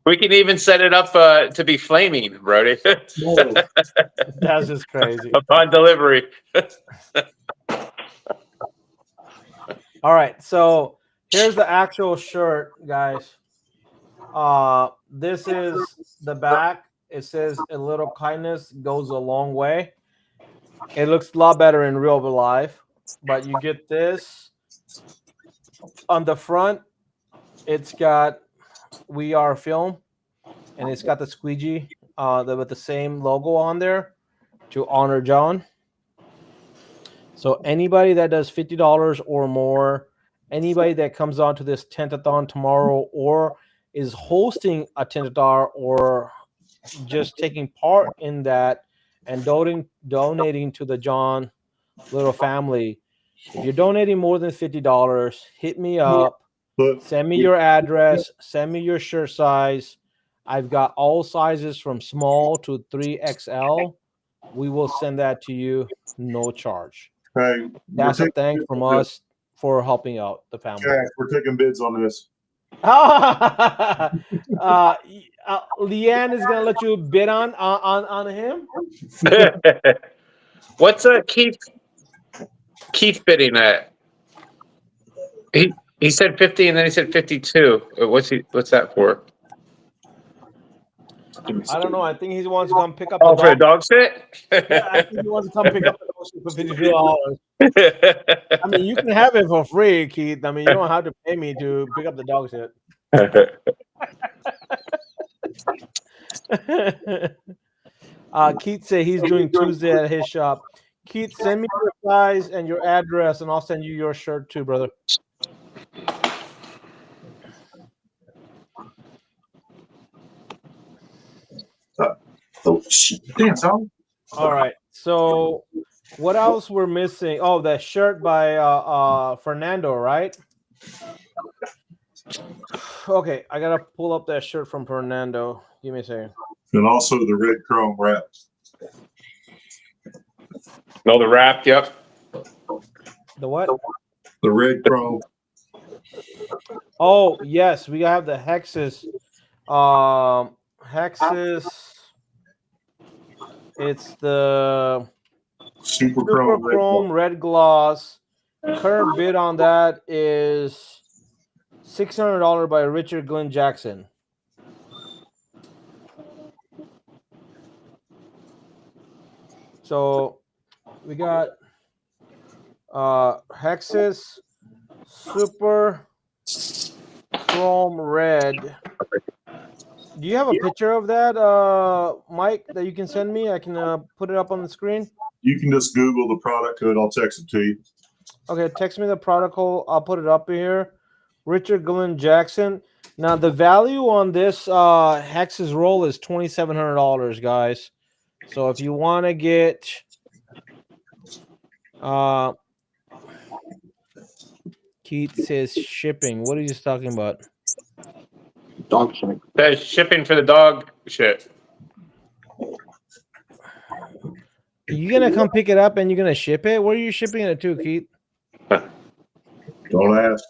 We can even set it up to be flaming, Brody. That's just crazy. Upon delivery. All right, so here's the actual shirt, guys. This is the back. It says a little kindness goes a long way. It looks a lot better in real life, but you get this on the front. It's got WeAre-Film, and it's got the squeegee with the same logo on there to honor John. So anybody that does $50 or more, anybody that comes on to this Tent-a-thon tomorrow or is hosting a Tent-a-thon or just taking part in that and donating to the John Little family, if you're donating more than $50, hit me up. Send me your address. Send me your shirt size. I've got all sizes from small to 3XL. We will send that to you, no charge. Hey, that's a thanks from us for helping out the family. Jack, we're taking bids on this. Leanne is gonna let you bid on him. What's Keith bidding at? He said 50 and then he said 52. What's that for? I don't know. I think he wants to come pick up for the dog sit? Yeah, I think he wants to come pick up the dog sit for $52. I mean, you can have it for free, Keith. I mean, you don't have to pay me to pick up the dog sit. Keith said he's doing Tuesday at his shop. Keith, send me your size and your address, and I'll send you your shirt too, brother. Oh shit! Damn, Tom. All right. So, what else we're missing? Oh, that shirt by Fernando, right? Okay, I gotta pull up that shirt from Fernando. Give me a second. And also the red chrome wrap. No, the wrap. Yep. The what? The red chrome. Oh yes, we have the hexes. Hexes. It's the Super chrome red gloss. Current bid on that is $600 by Richard Glenn Jackson. So we got hexes, super chrome red. Do you have a picture of that, Mike, that you can send me? I can put it up on the screen. You can just Google the product code. I'll text it to you. Okay, text me the product code. I'll put it up here. Richard Glenn Jackson. Now, the value on this Hex's roll is $2,700, guys. So if you want to get Keith says shipping. What are you talking about? Dog shipping. That's shipping for the dog shit. You gonna come pick it up and you're gonna ship it? Where are you shipping it to, Keith? Don't ask.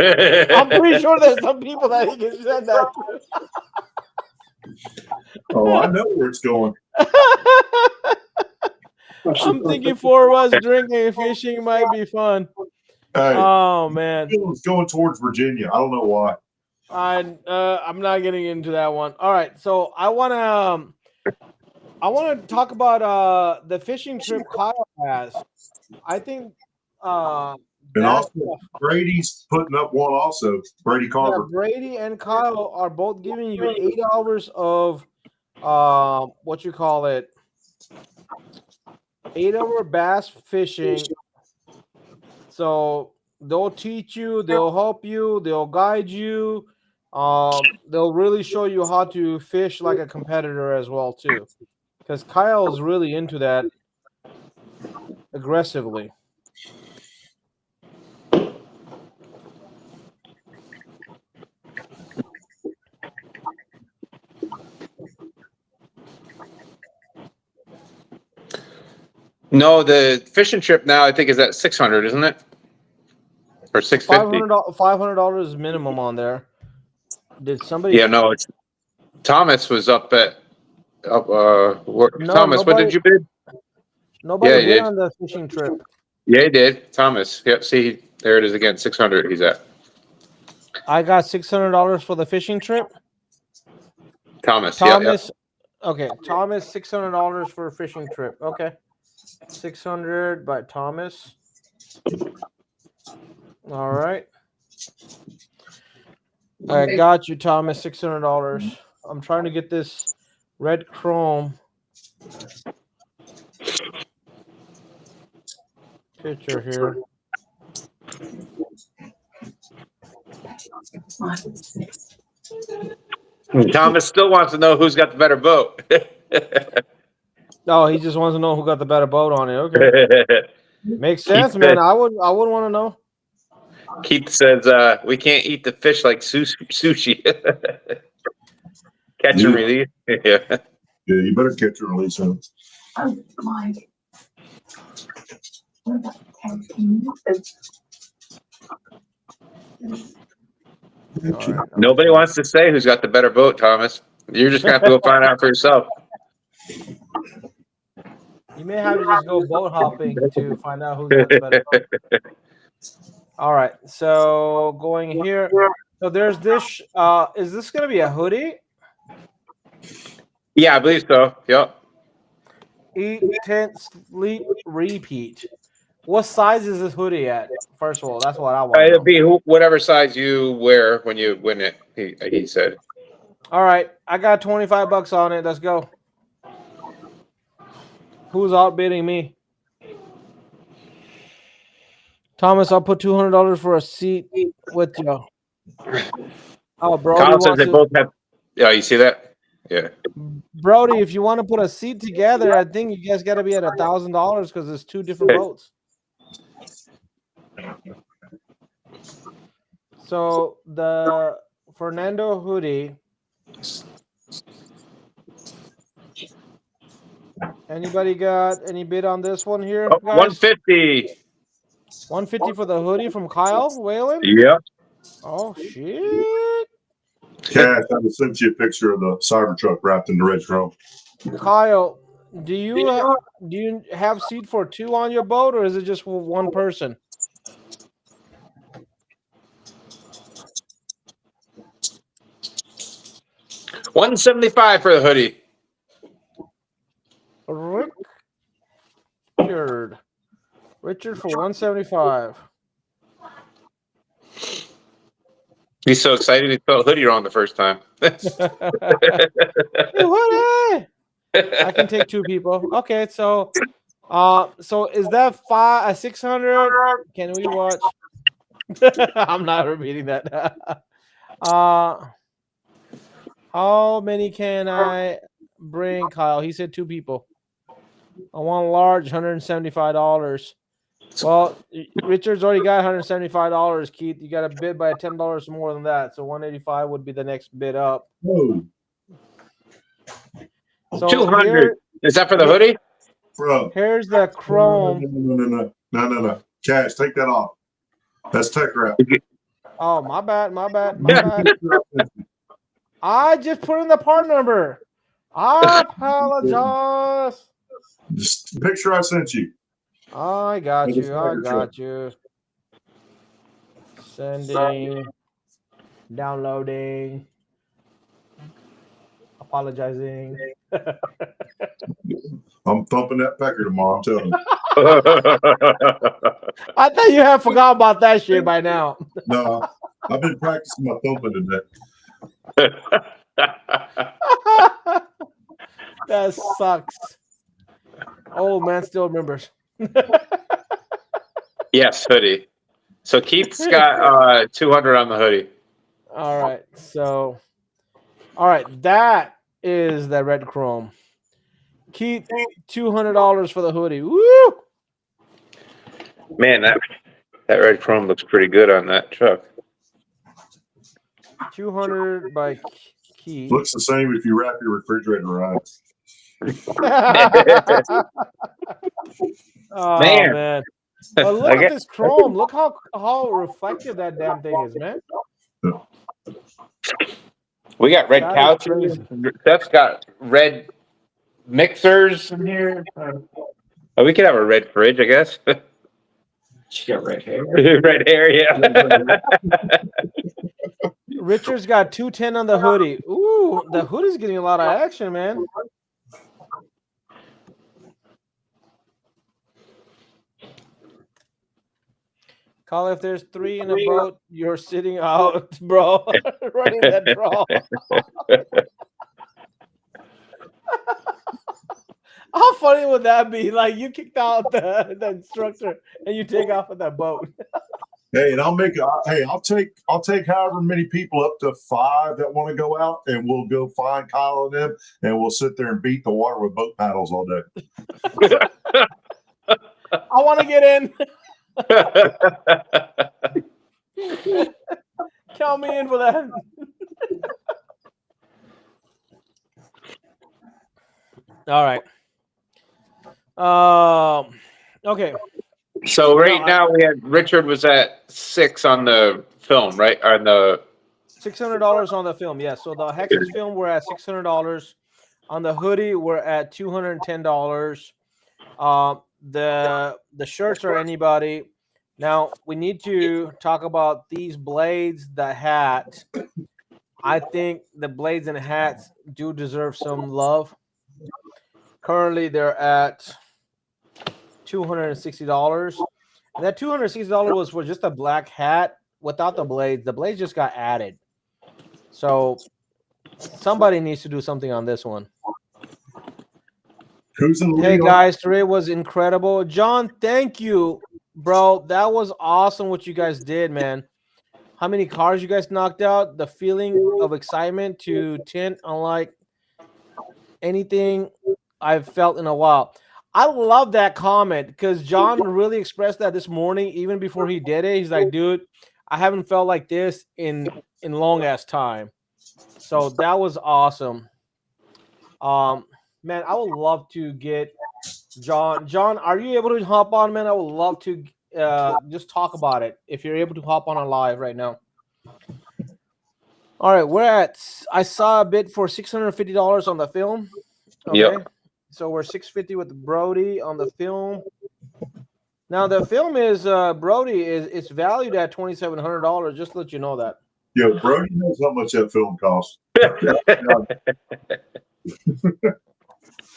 I'm pretty sure there's some people that he can send that to. Oh, I know where it's going. I'm thinking 4 of us drinking and fishing might be fun. Hey, Oh man, it's going towards Virginia. I don't know why. I'm not getting into that one. All right, so I wanna talk about the fishing trip Kyle has. I think And also, Brady's putting up one also. Brady Carver. Yeah, Brady and Kyle are both giving you 8 hours of what you call it, 8-hour bass fishing, So they'll teach you, they'll help you, they'll guide you. They'll really show you how to fish like a competitor as well too, because Kyle is really into that aggressively. No, the fishing trip now I think is at 600, isn't it? Or 650? $500 minimum on there. Did somebody? Yeah, no, it's Thomas was up at No, Thomas, what did you bid? nobody Yeah, he bid did. on the fishing trip. Yeah, he did. Thomas. Yep, see, there it is again. 600 he's at. I got $600 for the fishing trip. Thomas. Thomas, okay, Thomas, $600 for a fishing trip. Okay, 600 by Thomas. All right, I got you, Thomas. $600. I'm trying to get this red chrome picture here. Thomas still wants to know who's got the better boat. Oh, he just wants to know who got the better boat on it. Okay, makes sense, man. I would want to know. Keith says we can't eat the fish like sushi. Catch and release. Yeah. Yeah, you better catch and release him. Oh my. All right. Nobody wants to say who's got the better boat, Thomas. You're just gonna have to go find out for yourself. You may have to just go boat hopping to find out who's got the better boat. All right, so going here. So there's this. Is this gonna be a hoodie? Yeah, I believe so. Yep. Eat, tent, sleep, repeat. What size is this hoodie at? First of all, that's what I want. It'll be whatever size you wear when you win it. He said. All right, I got $25 on it. Let's go. Who's outbidding me? Thomas, I'll put $200 for a seat with you. Oh, Brody Kyle says wants they to, both have. Yeah, you see that? Yeah. Brody, if you want to put a seat together, I think you guys got to be at $1,000 because it's two different boats. So the Fernando hoodie. Anybody got any bid on this one here, Oh, guys? 150. 150 for the hoodie from Kyle Whalen. Yep. Oh shit! Cash, I just sent you a picture of the Cybertruck wrapped in the red chrome. Kyle, do you have seat for two on your boat, or is it just for one person? $175 for the hoodie. Richard for 175. He's so excited he spelled hoodie wrong the first time. Hey, hoodie! I can take two people. Okay, so is that 600? Can we watch? I'm not repeating that. How many can I bring, Kyle? He said two people. I want large, $175. Well, Richard's already got $175, Keith. You got to bid by $10 more than that. So 185 would be the next bid up. Whoa. So 200. Is that for the hoodie? Bro. Here's the chrome. No. Cash, take that off. That's tech wrap. Oh, my bad. I just put in the part number. I apologize. Just the picture I sent you. I got you. Sending, downloading, apologizing. I'm thumping that pecker tomorrow, I'm telling you. I thought you had forgot about that shit by now. No, I've been practicing my thumping today. That sucks. Old man still remembers. Yes, hoodie. So Keith's got 200 on the hoodie. All right. So, all right. That is the red chrome. Keith, $200 for the hoodie. Woo! Man, that red chrome looks pretty good on that truck. 200 by Keith. Looks the same if you wrap your refrigerator around it. Oh Man. man. But look at this chrome. Look how reflective that damn thing is, man. We got red That is couches. crazy. Steph's got red mixers in here. Oh, we could have a red fridge, I guess. She got red hair. Red hair, yeah. Richard's got 210 on the hoodie. Ooh, the hoodie's getting a lot of action, man. Call if there's 3 in a boat, you're sitting out, bro. Running that draw. How funny would that be? Like you kicked out the instructor and you take off with that boat. Hey, and I'll take however many people, up to 5 that want to go out, and we'll go find Kyle and them, and we'll sit there and beat the water with boat paddles all day. I want to get in. Count me in for that. All right. Okay. So now we had Richard was at 6 on the film, right? On the $600 on the film, yes. So the Hexus film, we're at $600. On the hoodie, we're at $210. The shirts are anybody. Now we need to talk about these blades, the hat. I think the blades and hats do deserve some love. Currently, they're at $260. And that $260 was for just a black hat without the blades. The blades just got added. So somebody needs to do something on this one. Who's in the Hey lead? guys, today was incredible. John, thank you, bro. That was awesome what you guys did, man. How many cars you guys knocked out? The feeling of excitement to tint unlike anything I've felt in a while. I love that comment because John really expressed that this morning, even before he did it. He's like, dude, I haven't felt like this in long ass time. So that was awesome. Man, I would love to get John. John, are you able to hop on, man? I would love to just talk about it if you're able to hop on a live right now. All right, I saw a bid for $650 on the film. Okay. Yep. So we're $650 with Brody on the film. Now the film is Brody it's valued at $2,700. Just to let you know that. Yo, Brody knows how much that film costs.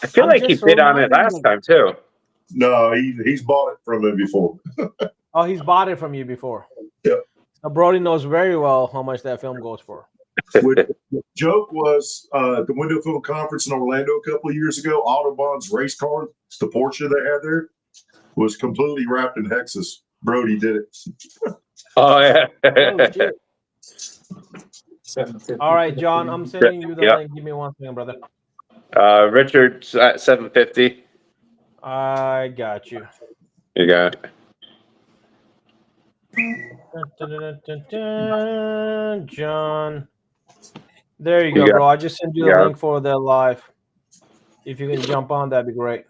I feel like he bid on it last time too. No, he's bought it from him before. Oh, he's bought it from you before. Yep. So Brody knows very well how much that film goes for. The joke was the Window Film Conference in Orlando a couple of years ago, Autobahn's race car, the Porsche they had there, was completely wrapped in Hexus. Brody did it. Oh yeah. Oh, shit. All right, John, I'm sending you the link. Give me 1 second, brother. Richard's at 750. I got you. You got it. John. There you go, bro. I just sent you the link for the live. If you can jump on, that'd be great.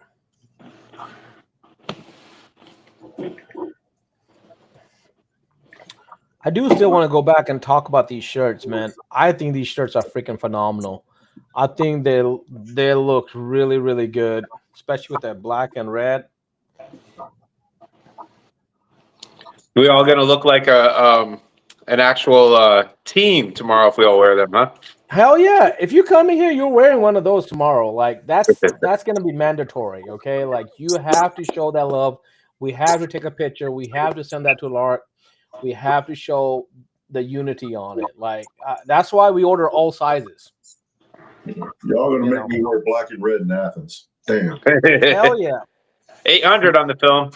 I do still want to go back and talk about these shirts, man. I think these shirts are freaking phenomenal. I think they look really, really good, especially with that black and red. We all gonna look like an actual team tomorrow if we all wear them, huh? Hell yeah! If you come in here, you're wearing one of those tomorrow. Like that's gonna be mandatory. Okay, like you have to show that love. We have to take a picture. We have to send that to Lark. We have to show the unity on it. Like that's why we order all sizes. Y'all gonna make me wear black and red in Athens. Damn. Hell yeah. 800 on the film.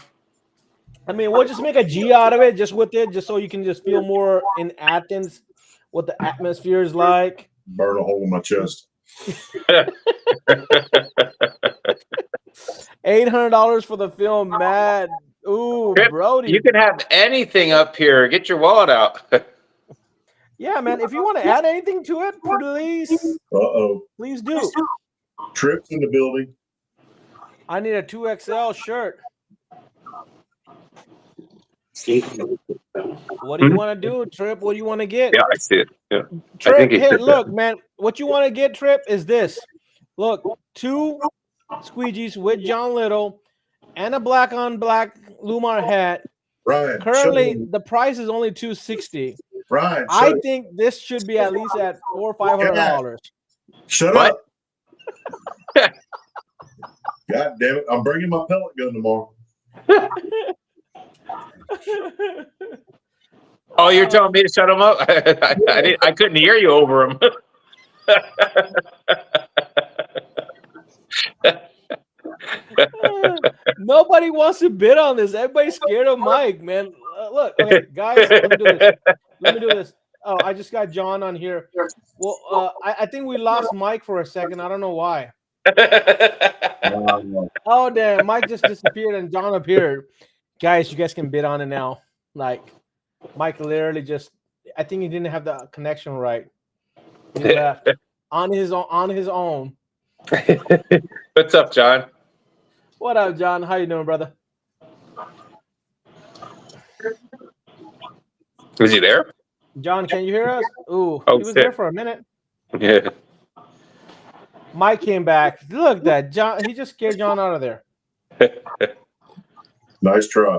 I mean, we'll just make a G out of it, just with it, just so you can just feel more in Athens, what the atmosphere is like. Burn a hole in my chest. $800 for the film, Matt. Ooh, Trip, Brody. you can have anything up here. Get your wallet out. Yeah, man. If you want to add anything to it, please do. Trips in the building. I need a 2XL shirt. What do you want to do, Trip? What do you want to get? Yeah, I see it. Yeah. Trip, hey, look, man. What you want to get, Trip, is this. Look, 2 squeegees with John Little and a black on black Lumar hat. Ryan, Currently, the price is only $260. Ryan, I think this should be at least at $400 or $500. Shut What? up. God damn it. I'm bringing my pellet gun tomorrow. Oh, you're telling me to shut him up? I couldn't hear you over him. Nobody wants to bid on this. Everybody's scared of Mike, man. Look, okay, guys, let me do this. Let me do this. Oh, I just got John on here. Well, I think we lost Mike for a second. I don't know why. Oh, damn. Mike just disappeared and John appeared. Guys, you guys can bid on it now. Like, Mike literally just, I think he didn't have the connection right. He left on his own. What's up, John? What up, John? How you doing, brother? Is he there? John, can you hear us? Ooh, Oh, he was shit. there for a minute. Yeah. Mike came back. Look at that. John, he just scared John out of there. Nice try.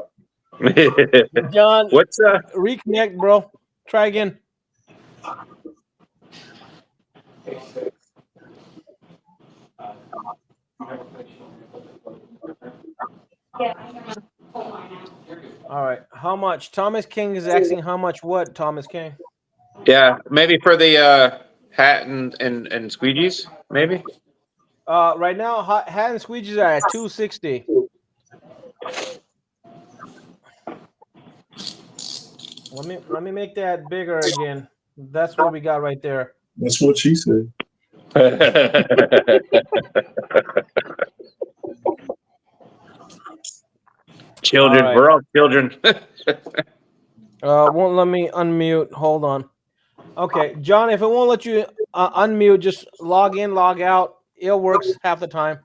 John, What's reconnect, bro. Try again. All right. How much? Thomas King is asking how much what, Thomas King? Yeah, maybe for the hat and squeegees, maybe. Right now, hat and squeegees are at $260. Let me make that bigger again. That's what we got right there. That's what she said. Children, right. we're all children. Won't let me unmute. Hold on. Okay, John, if it won't let you unmute, just log in, log out. It works half the time.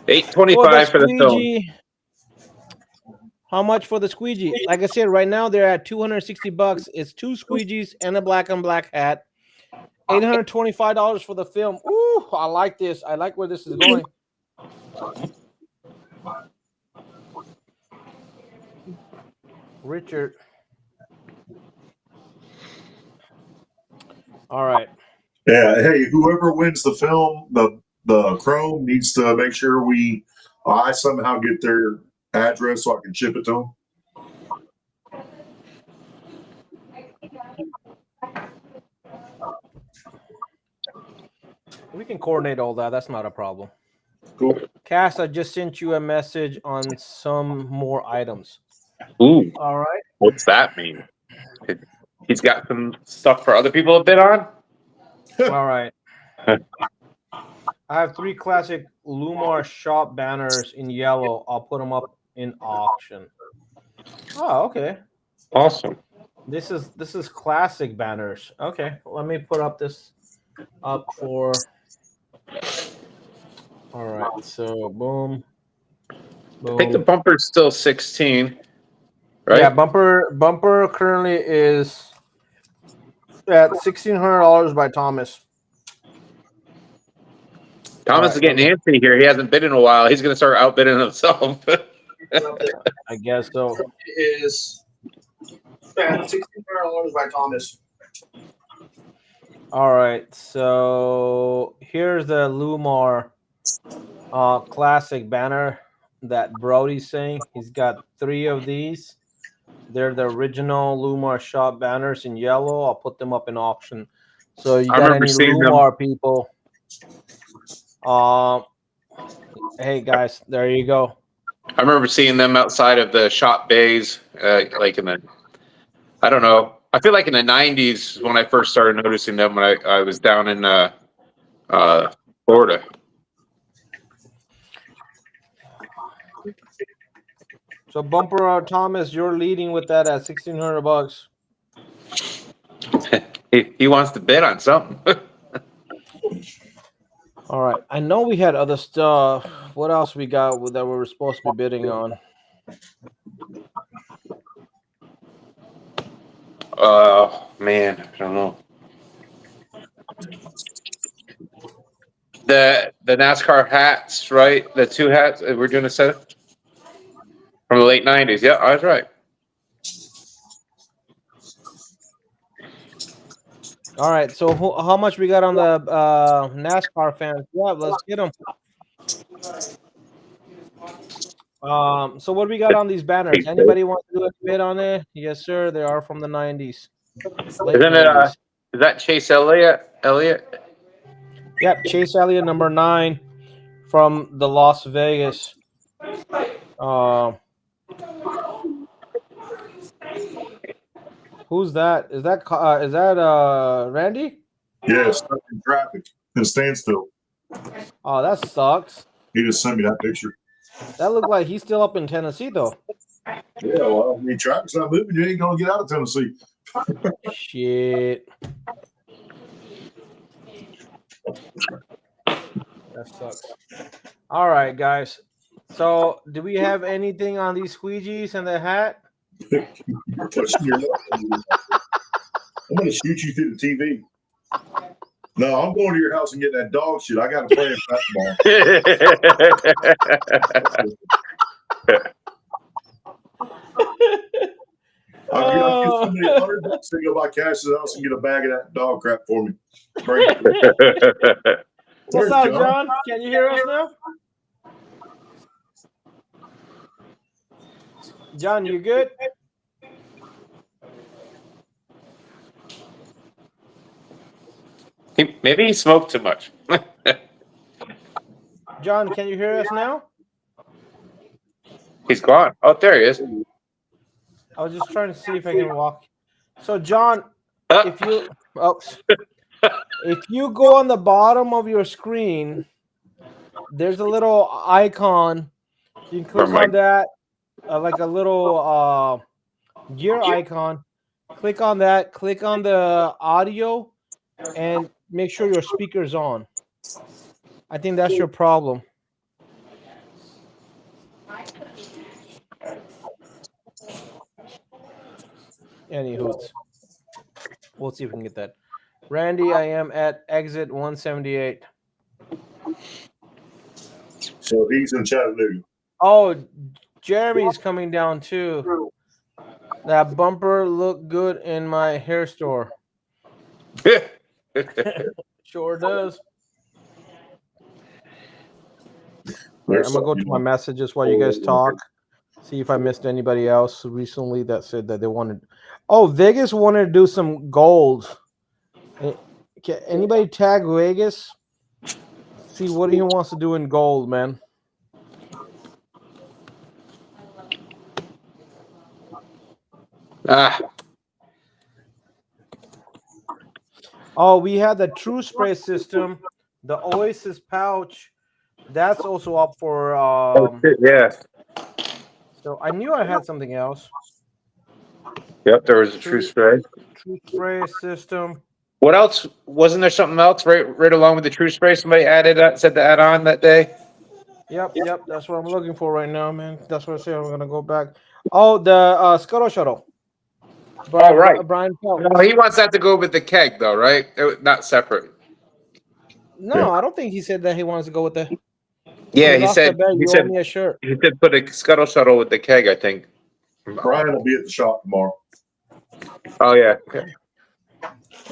$825 for the film. Squeegee, how much for the squeegee? Like I said, right now they're at $260. It's 2 squeegees and a black on black hat. $825 for the film. Ooh, I like this. I like where this is going. Richard. All right. Yeah. Hey, whoever wins the film, the Chrome needs to make sure I somehow get their address so I can ship it to them. We can coordinate all that. That's not a problem. Cool. Cass, I just sent you a message on some more items. Ooh, All right. what's that mean? He's got some stuff for other people to bid on? All right. I have 3 classic Lumar shop banners in yellow. I'll put them up in auction. Oh, okay. Awesome. This is classic banners. Okay, let me put up this up for. All right, so boom. I think the bumper's still 16, right? Yeah, bumper currently is at $1,600 by Thomas. Thomas is getting antsy here. He hasn't bid in a while. He's going to start outbidding himself. I guess so. It is $1,600 by Thomas. All right, so here's the Lumar classic banner that Brody's saying. He's got 3 of these. They're the original Lumar shop banners in yellow. I'll put them up in auction. So you got any Lumar people? Hey guys, there you go. I remember seeing them outside of the shop bays, like in the, I don't know. I feel like in the 90s when I first started noticing them when I was down in Florida. So Bumper Thomas, you're leading with that at $1,600. He wants to bid on something. All right. I know we had other stuff. What else we got that we were supposed to be bidding on? Man, I don't know. The NASCAR hats, right? The two hats we're doing a set from the late 90s. Yeah, I was right. All right. So how much we got on the NASCAR fans? Yeah, let's get them. So what do we got on these banners? Anybody want to do a bid on it? Yes, sir. They are from the 90s. Late Isn't it? 90s. Is that Chase Elliott? Yep, Chase Elliott, number 9 from the Las Vegas. Who's that? Is that Randy? Yeah, stuck in traffic in a standstill. Oh, that sucks. He just sent me that picture. That looked like he's still up in Tennessee, though. Yeah, well, I mean, traffic's not moving. You ain't gonna get out of Tennessee. Shit. That sucks. All right, guys. So, do we have anything on these squeegees and the hat? Pushing your luck. I'm gonna shoot you through the TV. No, I'm going to your house and getting that dog shit. I got to play basketball. I'll give somebody $100 to go buy cash to the house and get a bag of that dog crap for me. What's up, John? Can you hear us now? John, you good? Maybe he smoked too much. John, can you hear us now? He's gone. Oh, there he is. I was just trying to see if I can walk. So, John, if you go on the bottom of your screen, there's a little icon. You can click on that, like a little gear icon. Click on that. Click on the audio, and make sure your speaker's on. I think that's your problem. Anywho, we'll see if we can get that. Randy, I am at exit 178. So he's in Chattanooga. Oh, Jeremy's coming down too. That bumper looked good in my hair store. Sure does. Right, I'm gonna go to my messages while you guys talk. See if I missed anybody else recently that said that they wanted. Oh, Vegas wanted to do some gold. Can anybody tag Vegas? See what he wants to do in gold, man. Oh, we had the True Spray system, the Oasis pouch. That's also up for. Yeah. So I knew I had something else. Yep, there was a True Spray. True Spray system. What else? Wasn't there something else right along with the True Spray? Somebody said to add on that day. Yep. That's what I'm looking for right now, man. That's what I say. I'm gonna go back. Oh, the Scuttle Shuttle. Right. Brian Phelps. No, he wants that to go with the keg, though, right? Not separate. No, I don't think he said that he wants to go with the. Yeah, he said. You owe me a shirt. He said put a Scuttle Shuttle with the keg. I think. Brian will be at the shop tomorrow. Oh yeah. Okay.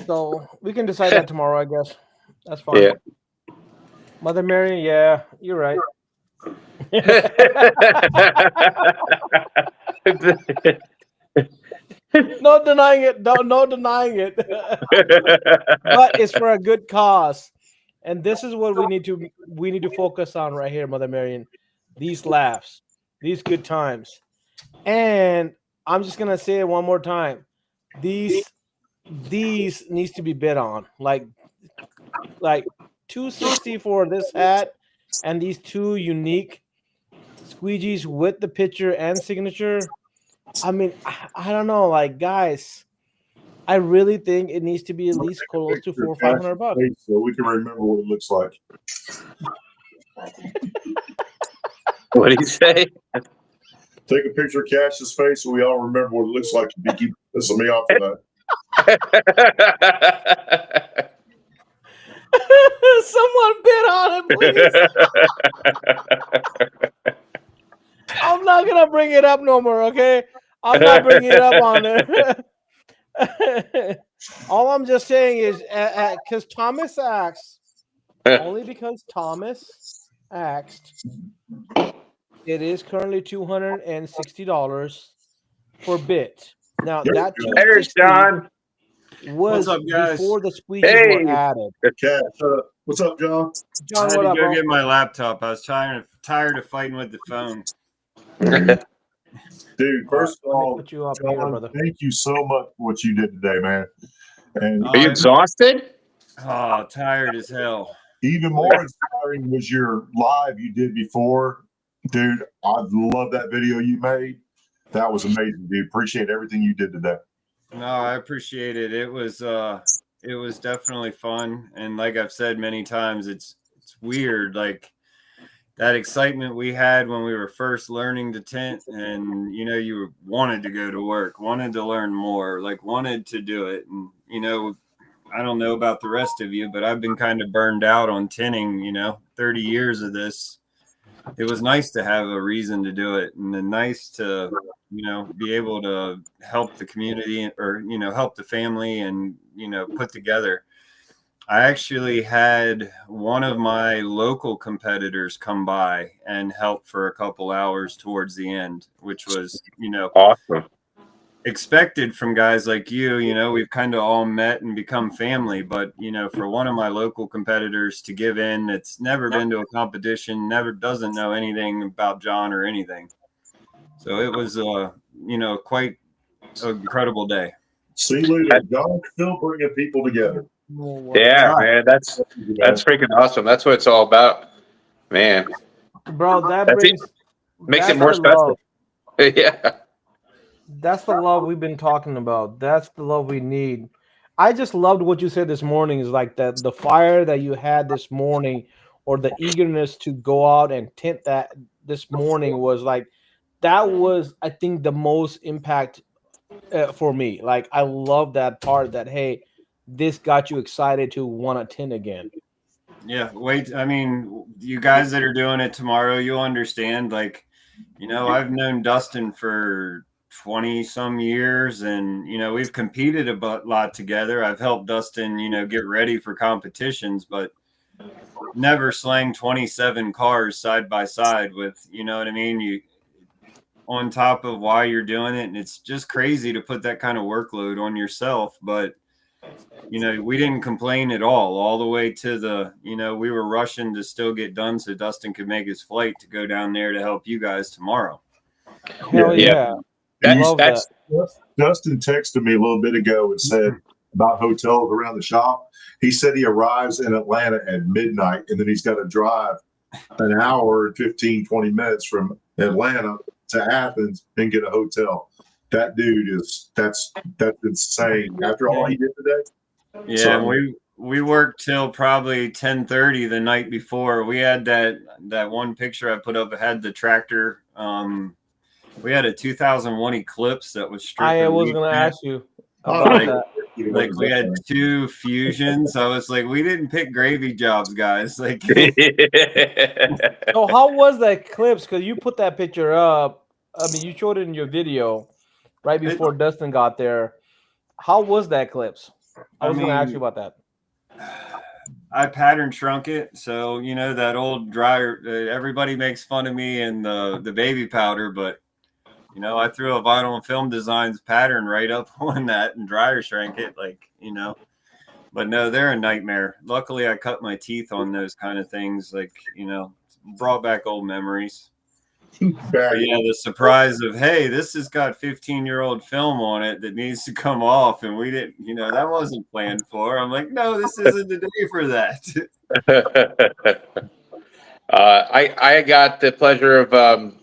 So we can decide that tomorrow, I guess. That's fine. Yeah. Mother Mary, yeah, you're right. No denying it. No denying it. But it's for a good cause, and this is what we need to focus on right here, Mother Marion. These laughs, these good times. And I'm just gonna say it one more time. These needs to be bid on. Like 260 for this hat and these two unique squeegees with the picture and signature. I mean, I don't know, like guys, I really think it needs to be at least close to Picture four or of Cash's 500 bucks. face so we can remember what it looks like. What did he say? Take a picture of Cash's face so we all remember what it looks like. You keep pissing me off for that. Someone bid on it, please. I'm not gonna bring it up no more, okay? I'm not bringing it up on there. All I'm just saying is, because Thomas asked, only because Thomas asked, it is currently $260 for bit. Now that There's 260 John. was What's up, guys? before the squeegees Hey. were added. Cash, what's up, John? I John, had what to up, go bro? get my laptop. I was tired of fighting with the phone. Dude, first of Let me all, put you up here, John, brother. thank you so much for what you did today, man. And Are you exhausted? Oh, tired as hell. even more inspiring was your live you did before. Dude, I love that video you made. That was amazing, dude. Appreciate everything you did today. No, I appreciate it. It was definitely fun. And like I've said many times, it's weird. Like that excitement we had when we were first learning to tint, and you wanted to go to work, wanted to learn more, like wanted to do it. And I don't know about the rest of you, but I've been kind of burned out on tinting, 30 years of this. It was nice to have a reason to do it, and then nice to, be able to help the community or, help the family and, put together. I actually had one of my local competitors come by and help for a couple hours towards the end, which was, Awesome. expected from guys like you. We've kind of all met and become family, but for one of my local competitors to give in, it's never been to a competition, doesn't know anything about John or anything. So it was quite an incredible day. See you later. John still bringing people together. Yeah, man, that's freaking awesome. That's what it's all about, man. Bro, that That's brings makes it that's more the special. love. Yeah. That's the love we've been talking about. That's the love we need. I just loved what you said this morning. Is like that the fire that you had this morning, or the eagerness to go out and tint that this morning was like that was, I think, the most impact for me. Like I love that part. That hey, this got you excited to want to tint again. Yeah, wait. I mean, you guys that are doing it tomorrow, you'll understand. Like, I've known Dustin for 20 some years, and we've competed a lot together. I've helped Dustin, get ready for competitions, but never slang 27 cars side by side with, what I mean? You on top of why you're doing it, and it's just crazy to put that kind of workload on yourself, but we didn't complain at all the way to the, we were rushing to still get done so Dustin could make his flight to go down there to help you guys tomorrow. Hell yeah. Love that. Dustin texted me a little bit ago and said about hotels around the shop. He said he arrives in Atlanta at midnight, and then he's got to drive an hour and 15, 20 minutes from Atlanta to Athens and get a hotel. That dude that's insane. After all he did today. Yeah, So, we worked till probably 10:30 the night before. We had that one picture I put up. It had the tractor. We had a 2001 Eclipse that was stripped. I was going to ask you about that. Like we had two Fusions. I was like, we didn't pick gravy jobs, guys. Like, So how was that Eclipse? Because you put that picture up. I mean, you showed it in your video right before Dustin got there. How was that Eclipse? I was going to ask you about that. I pattern shrunk it, so that old dryer. Everybody makes fun of me and the baby powder, but I threw a vinyl and film designs pattern right up on that and dryer shrank it, But no, they're a nightmare. Luckily, I cut my teeth on those kind of things, brought back old memories. But yeah, the surprise of, hey, this has got 15-year-old film on it that needs to come off, and we didn't, that wasn't planned for. I'm like, no, this isn't the day for that. I got the pleasure of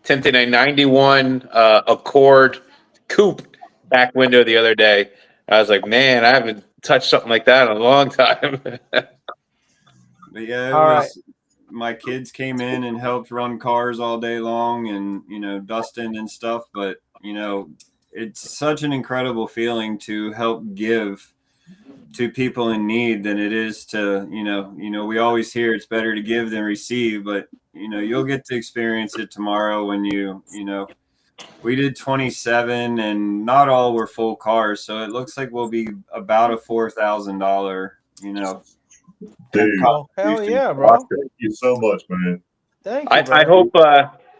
tinting a 91 Accord coupe back window the other day. I was like, man, I haven't touched something like that in a long time. But yeah, All right. my kids came in and helped run cars all day long and, dusting and stuff. But, it's such an incredible feeling to help give to people in need than it is to, we always hear it's better to give than receive, but, you'll get to experience it tomorrow when we did 27 and not all were full cars. So it looks like we'll be about a $4,000, Dude, Oh, hell yeah, bro. thank you so much, man. Thank you.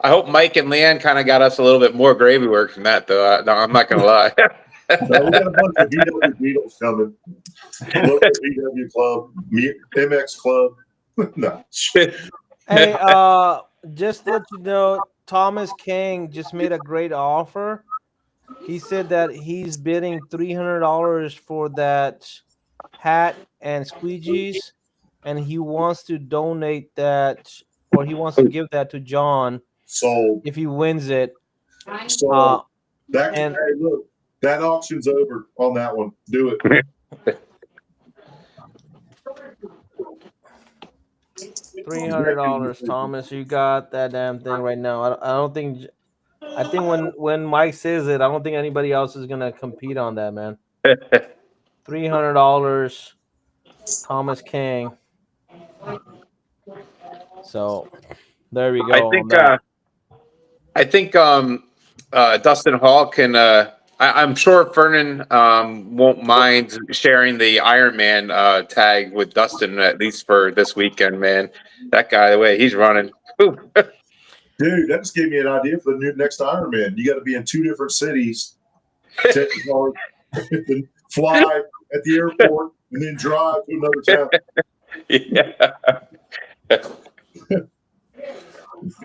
I hope Mike and Leanne kind of got us a little bit more gravy work than that, though. No, I'm not gonna lie. No, we got a bunch of VW Beetles coming. Local VW Club, MX Club. No. Hey, just to let you know, Thomas King just made a great offer. He said that he's bidding $300 for that hat and squeegees, and he wants to donate that, or he wants to give that to John Sold. if he wins it. Sold. and- hey, look, that auction's over on that one. Do it. $300, Thomas. You got that damn thing right now. I don't think. I think when Mike says it, I don't think anybody else is gonna compete on that, man. $300, Thomas King. So there we go. I think Dustin Hall can. I'm sure Fernan won't mind sharing the Iron Man tag with Dustin, at least for this weekend, man. That guy, the way he's running. Dude, that just gave me an idea for the next Iron Man. You got to be in 2 different cities, take the car, and fly at the airport, and then drive to another town. Yeah.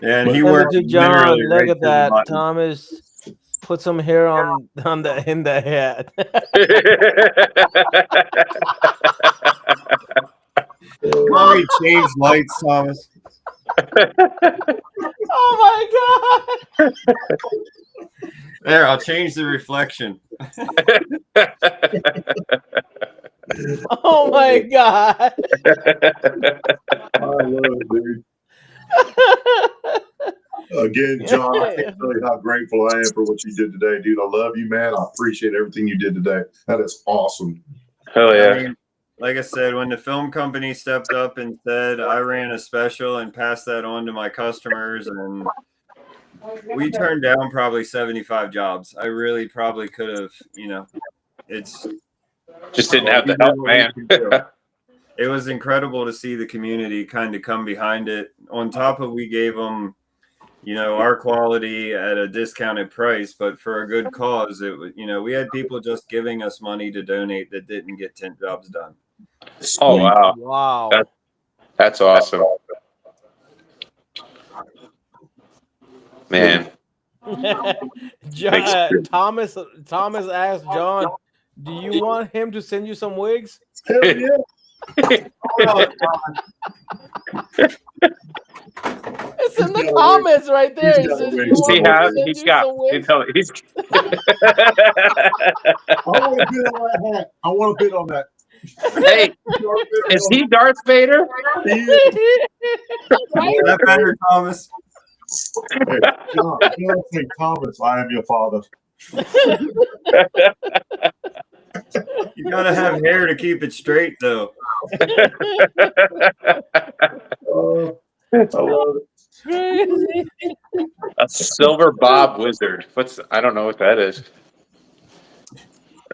And he Look worked. at John. Look right at to the that. button. Thomas put some hair on in the head. Why he changed lights, Thomas? Oh my god! There, I'll change the reflection. Oh my god! I love it, dude. Again, John, I can't tell you how grateful I am for what you did today, dude. I love you, man. I appreciate everything you did today. That is awesome. Hell yeah. I mean, like I said, when the film company stepped up and said I ran a special and passed that on to my customers, and we turned down probably 75 jobs. I really probably could have, it's Just didn't have the help, man. It was incredible to see the community kind of come behind it. On top of, we gave them, our quality at a discounted price, but for a good cause. It was, we had people just giving us money to donate that didn't get tint jobs done. Oh wow, Wow! that's awesome, man. Thomas asked John, "Do you want him to send you some wigs?" Hell yeah. It's in the comments right there. It says, "You want See me to how send he's you got? some wigs?" He's I want to bid on that hat. I want to bid on that. Hey, is he Darth Vader? Is that better, Thomas? Hey, John, you don't say Thomas, I am your father. You gotta have hair to keep it straight, though. I love it. A silver bob wizard. I don't know what that is.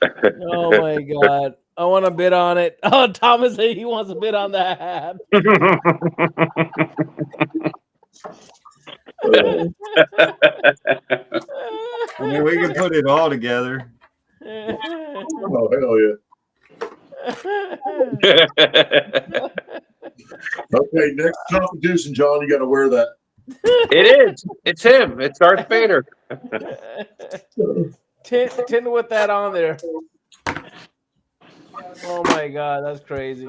Oh my god! I want to bid on it. Oh, Thomas said he wants to bid on that. I mean, we can put it all together. Oh, hell yeah. Okay, next competition, John, you got to wear that. It is. It's him. It's Darth Vader. Tin with that on there. Oh my god, that's crazy.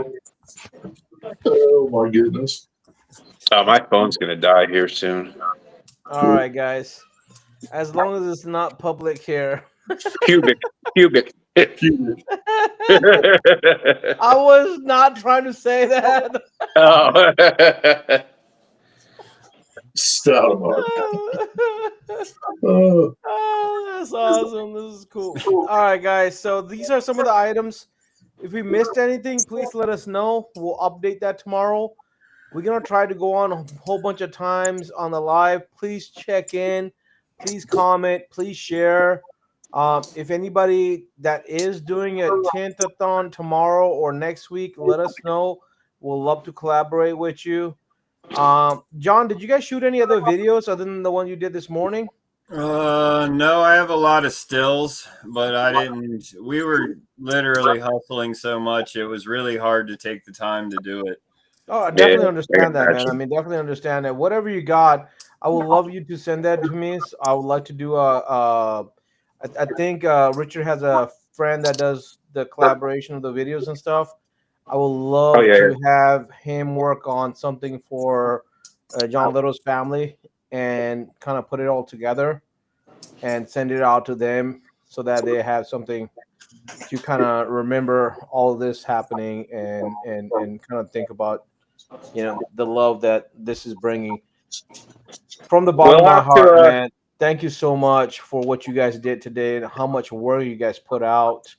Oh my goodness. Oh, my phone's gonna die here soon. All right, guys. As long as it's not public here. Cubic. Cute. I was not trying to say that. Oh. Stout him up. Oh, Oh, that's awesome. This is cool. All right, guys. So these are some of the items. If we missed anything, please let us know. We'll update that tomorrow. We're going to try to go on a whole bunch of times on the live. Please check in. Please comment. Please share. If anybody that is doing a 10th-a-thon tomorrow or next week, let us know. We'll love to collaborate with you. John, did you guys shoot any other videos other than the one you did this morning? No, I have a lot of stills, but I didn't. We were literally hustling so much; it was really hard to take the time to do it. Oh, I definitely understand that, man. I mean, definitely understand that. Whatever you got, I would love you to send that to me. So I would like to do I think Richard has a friend that does the collaboration of the videos and stuff. I would love to have him work on something for John Little's family and kind of put it all together and send it out to them so that they have something to kind of remember all of this happening and kind of think about, you know, the love that this is bringing. From the bottom of my heart, man, thank you so much for what you guys did today and how much work you guys put out.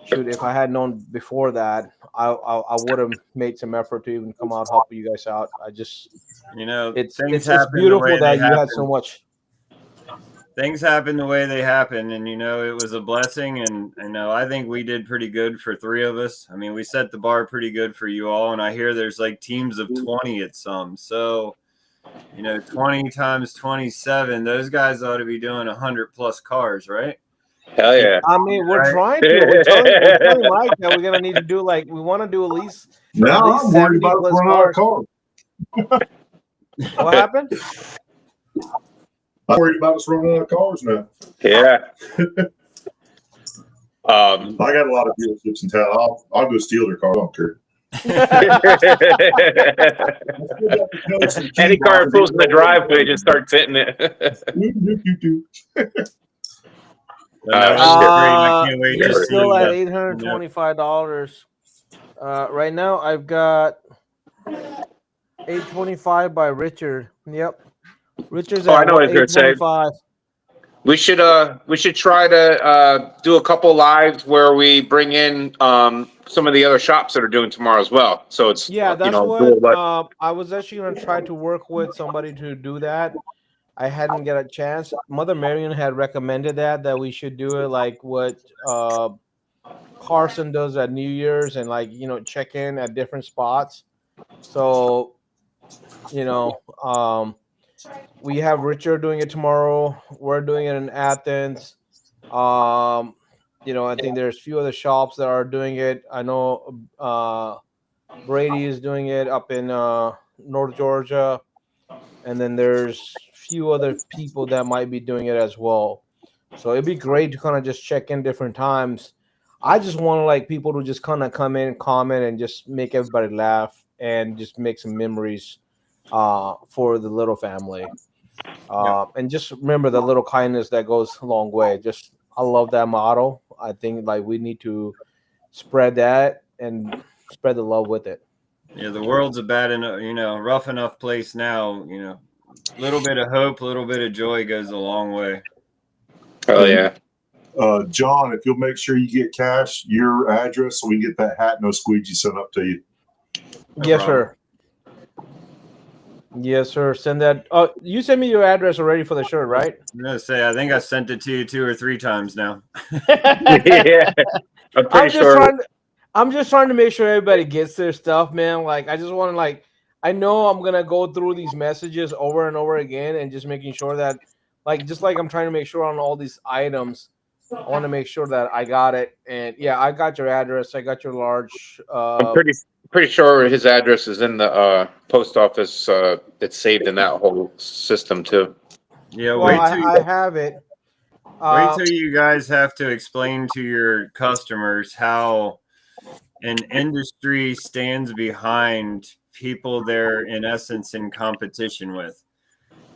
Shoot, if I had known before that, I would have made some effort to even come out help you guys out. I just, it's beautiful that you had so much. Things happen the way they happen, and it was a blessing. And I think we did pretty good for 3 of us. I mean, we set the bar pretty good for you all, and I hear there's like teams of 20 at some. So 20 times 27, those guys ought to be doing 100+ cars, right? Hell yeah. I mean, we're trying to. We're telling Mike that we're gonna need to do we want to do at least. Now I'm worried about running out of cars. What happened? I'm worried about us running out of cars now. Yeah. I got a lot of dealerships in town. I'll go steal their car. I don't care. Any car pulls in the driveway, just start hitting it. You're still at $825. Right now, I've got $825 by Richard. Yep, Richard's at I know what I was gonna say. We should try to do a couple lives where we bring in some of the other shops that are doing tomorrow as well. So it's that's what I was actually going to try to work with somebody to do that. I hadn't get a chance. Mother Marion had recommended that we should do it like what Carson does at New Year's and check in at different spots. So we have Richard doing it tomorrow. We're doing it in Athens. I think there's a few other shops that are doing it. I know Brady is doing it up in North Georgia, and then there's a few other people that might be doing it as well. So it'd be great to kind of just check in different times. I just want people to just kind of come in, comment, and just make everybody laugh and just make some memories for the Little family. And just remember the little kindness that goes a long way. I love that motto. I think we need to spread that and spread the love with it. Yeah, the world's a bad enough, rough enough place now. A little bit of hope, a little bit of joy goes a long way. Oh yeah. John, if you'll make sure you get Cash your address so we can get that hat no squeegee sent up to you. Yes, sir. Yes, sir. Send that. You sent me your address already for the shirt, right? I'm gonna say I think I sent it to you 2 or 3 times now. Yeah, I'm pretty sure. I'm just trying to make sure everybody gets their stuff, man. I just want to I know I'm gonna go through these messages over and over again, and just making sure that just I'm trying to make sure on all these items I want to make sure that I got it. And yeah, I got your address. I got your large. I'm pretty sure his address is in the post office. It's saved in that whole system too. Yeah, Well, I have it. wait till you guys have to explain to your customers how an industry stands behind people they're in essence in competition with.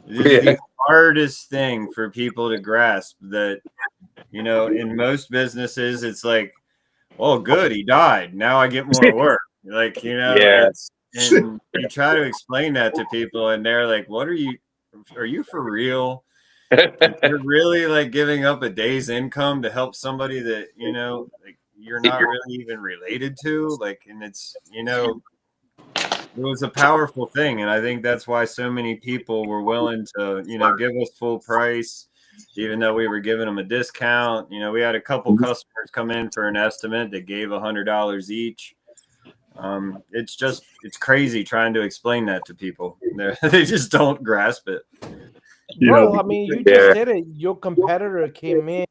It is the hardest thing for people to grasp that, you know, in most businesses, it's like, oh, good, he died. Now I get more work. Like, you know, it's, and you try to explain that to people and they're like, what are you for real? Like, you're really like giving up a day's income to help somebody that, you know, like you're not really even related to, like, and it's, you know, it was a powerful thing. And I think that's why so many people were willing to, you know, give us full price, even though we were giving them a discount. You know, we had a couple customers come in for an estimate that gave $100 each. It's crazy trying to explain that to people. They just don't grasp it. Bro, I mean, you just did it. Your competitor came in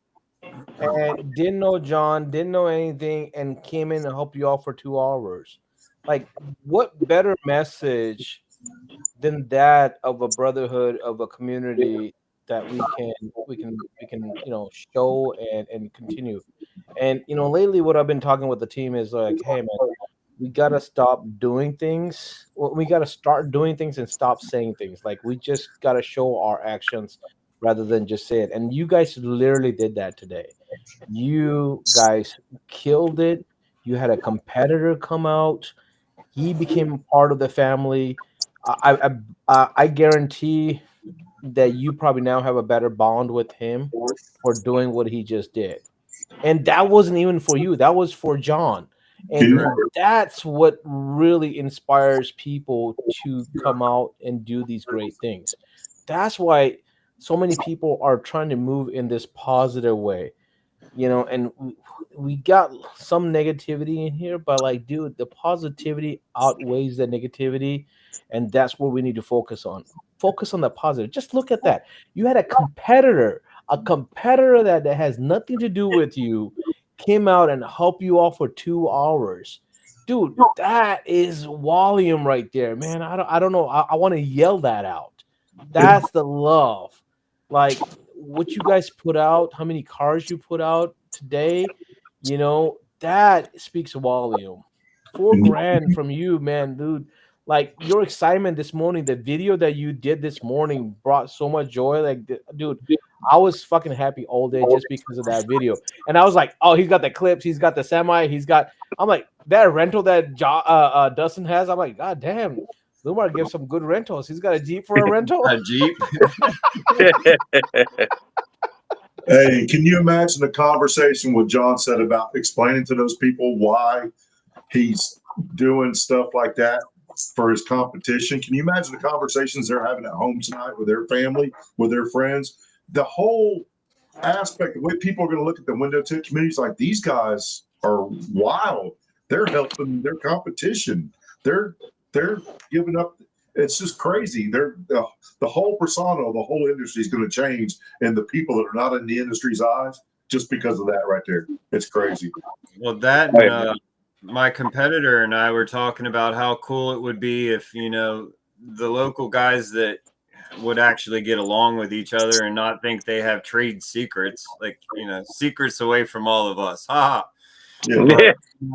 and didn't know John, didn't know anything, and came in and helped you out for 2 hours. Like, what better message than that of a brotherhood, of a community that we can show and continue. And lately, what I've been talking with the team is like, hey man, we gotta stop doing things. Well, we gotta start doing things and stop saying things. Like, we just gotta show our actions rather than just say it. And you guys literally did that today. You guys killed it. You had a competitor come out. He became part of the family. I guarantee that you probably now have a better bond with him for doing what he just did. And that wasn't even for you. That was for John. And that's what really inspires people to come out and do these great things. That's why so many people are trying to move in this positive way, and we got some negativity in here, but like, dude, the positivity outweighs the negativity, and that's what we need to focus on. Focus on the positive. Just look at that. You had a competitor that has nothing to do with you came out and helped you all for 2 hours. Dude, that is volume right there, man. I don't know. I want to yell that out. That's the love. Like, what you guys put out, how many cars you put out today, that speaks volume. $4,000 from you, man, dude. Like, your excitement this morning, the video that you did this morning brought so much joy. Like, dude, I was fucking happy all day just because of that video. And I was like, oh, he's got the clips, he's got the semi, I'm like, that rental that Dustin has. I'm like, god damn, Lumar gives some good rentals. He's got a Jeep for a rental. A Jeep. Hey, can you imagine the conversation what John said about explaining to those people why he's doing stuff like that for his competition? Can you imagine the conversations they're having at home tonight with their family, with their friends? The whole aspect of the way people are going to look at the window tint communities, like, these guys are wild. They're helping their competition. They're giving up. It's just crazy. The whole persona of the whole industry is going to change, and the people that are not in the industry's eyes, just because of that right there. It's crazy. Well, my competitor and I were talking about how cool it would be if, the local guys that would actually get along with each other and not think they have trade secrets, like, secrets away from all of us. Yeah.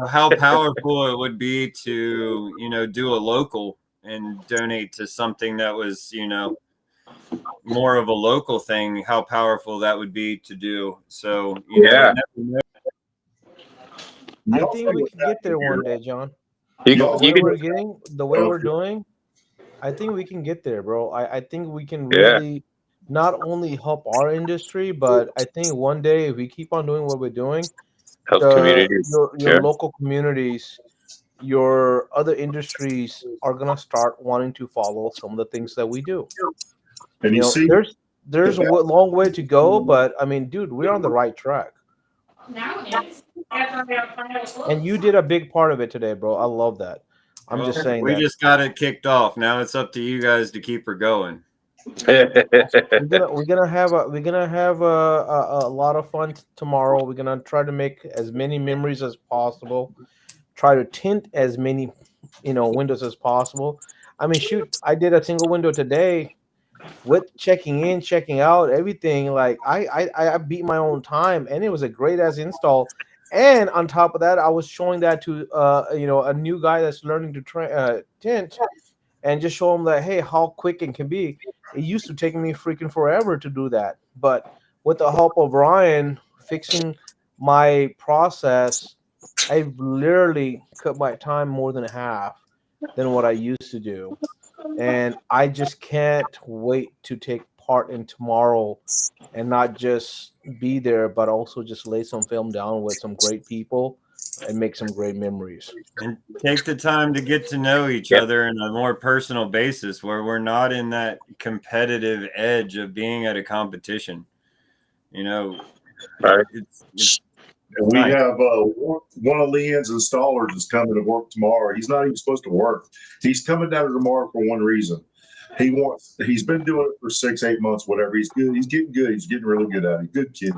How powerful it would be to, do a local and donate to something that was, more of a local thing, how powerful that would be to do. So, I think we can get there one day, John. The way we're doing, I think we can get there, bro. I think we can really not only help our industry, but I think one day if we keep on doing what we're doing, communities. Your local communities, your other industries are gonna start wanting to follow some of the things that we do. And there's a long way to go, but I mean, dude, we're on the right track. And you did a big part of it today, bro. I love that. I'm just saying we just got it kicked off. Now it's up to you guys to keep her going. We're gonna have a lot of fun tomorrow. We're gonna try to make as many memories as possible. Try to tint as many, windows as possible. I mean, shoot, I did a single window today with checking in, checking out, everything. Like I beat my own time, and it was a great as install. And on top of that, I was showing that to a new guy that's learning to tint, and just show him that, hey, how quick it can be. It used to take me freaking forever to do that, but with the help of Ryan fixing my process, I literally cut my time more than half than what I used to do. And I just can't wait to take part in tomorrow, and not just be there, but also just lay some film down with some great people and make some great memories. And take the time to get to know each Yep. other on a more personal basis where we're not in that competitive edge of being at a competition. Right. It's And we nice. have one of Leanne's installers is coming to work tomorrow. He's not even supposed to work. He's coming down tomorrow for one reason. He's been doing it for 6-8 months, whatever. He's good. He's getting good. He's getting really good at it. Good kid.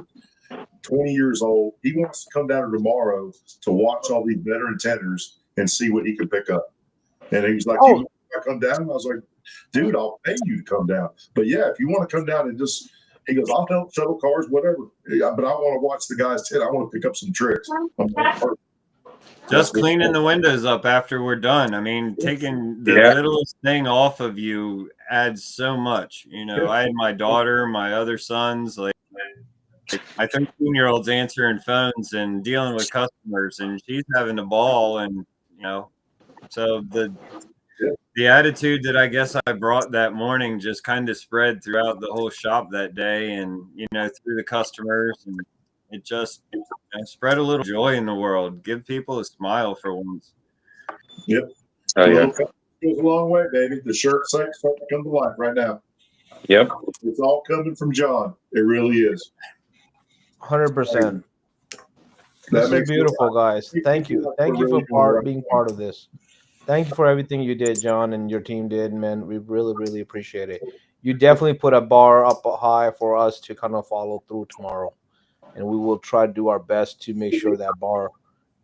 20 years old. He wants to come down tomorrow to watch all these veteran tenders and see what he can pick up. And he was like, Oh. "You want to come down?" I was like, "Dude, I'll pay you to come down. But yeah, if you want to come down and just," he goes, "I'll help shuttle cars, whatever. Yeah, but I want to watch the guys tend. I want to pick up some tricks." I'm like, "Perfect." Just cleaning the windows up after we're done. I mean, taking the Yeah. littlest thing off of you adds so much. I had my daughter, my other sons, like my 13-year-old's answering phones and dealing with customers, and she's having a ball. And so the attitude that I guess I brought that morning just kind of spread throughout the whole shop that day, and through the customers, and it just spread a little joy in the world. Give people a smile for once. Yep. Oh, yeah. Goes a long way, baby. The shirt site's starting to come to life right now. Yep. It's all coming from John. It really is. 100%. That This is makes me beautiful, guys. happy. Thank you. Thank you for being part of this. Thank you for everything you did, John, and your team did, man. We really, really appreciate it. You definitely put a bar up high for us to kind of follow through tomorrow, and we will try to do our best to make sure that bar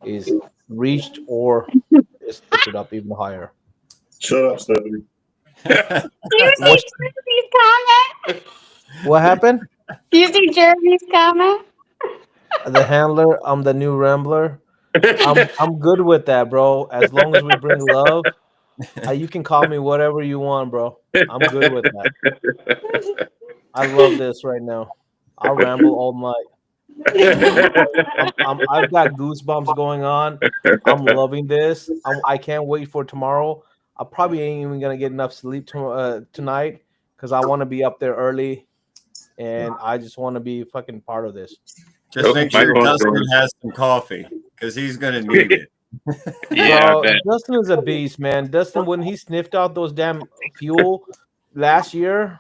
is reached or is lifted up even higher. Shut up, Stephanie. Do you see Jeremy's comment? What happened? Do you see Jeremy's comment? The handler, I'm the new Rambler. I'm good with that, bro. As long as we bring love, you can call me whatever you want, bro. I'm good with that. I love this right now. I'll ramble all night. I've got goosebumps going on. I'm loving this. I can't wait for tomorrow. I probably ain't even gonna get enough sleep tonight because I want to be up there early, and I just want to be fucking part of this. Just make sure Dustin has some coffee because he's gonna need it. Yeah, bro, Dustin is a beast, man. Dustin, when he sniffed out those damn fuel last year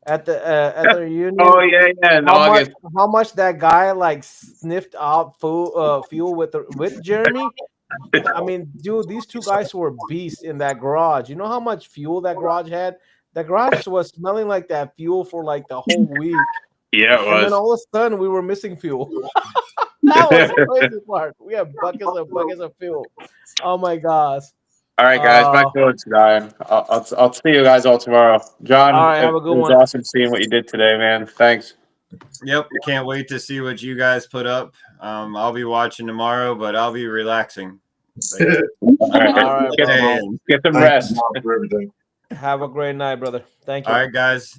at the reunion. Oh yeah. In August. How much that guy like sniffed out fuel with Jeremy? I mean, dude, these two guys were beasts in that garage. You know how much fuel that garage had? The garage was smelling like that fuel for like the whole week. Yeah, it was. And then all of a sudden we were missing fuel. That was the crazy part. We have buckets of fuel. Oh my gosh. All right, guys, my phone's dying. I'll see you guys all tomorrow. John, all right, have a good it was one. awesome seeing what you did today, man. Thanks. Yep, can't wait to see what you guys put up. I'll be watching tomorrow, but I'll be relaxing. All right, get some rest. For everything. Have a great night, brother. Thank you. All right, guys.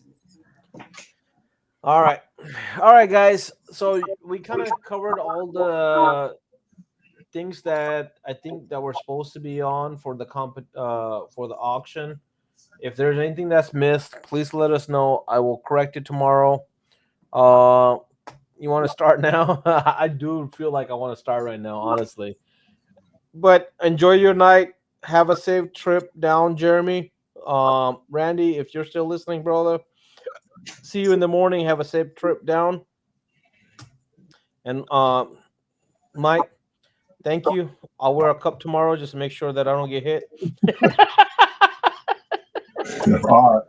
All right, guys. So we kind of covered all the things that I think that we're supposed to be on for the for the auction. If there's anything that's missed, please let us know. I will correct it tomorrow. You want to start now? I do feel like I want to start right now, honestly. But enjoy your night. Have a safe trip down, Jeremy. Randy, if you're still listening, brother, see you in the morning. Have a safe trip down. And Mike, thank you. I'll wear a cup tomorrow just to make sure that I don't get hit. All right.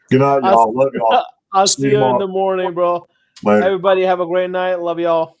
Good night, y'all. Love y'all. I'll see you in tomorrow. the morning, bro. Later. Everybody have a great night. Love y'all.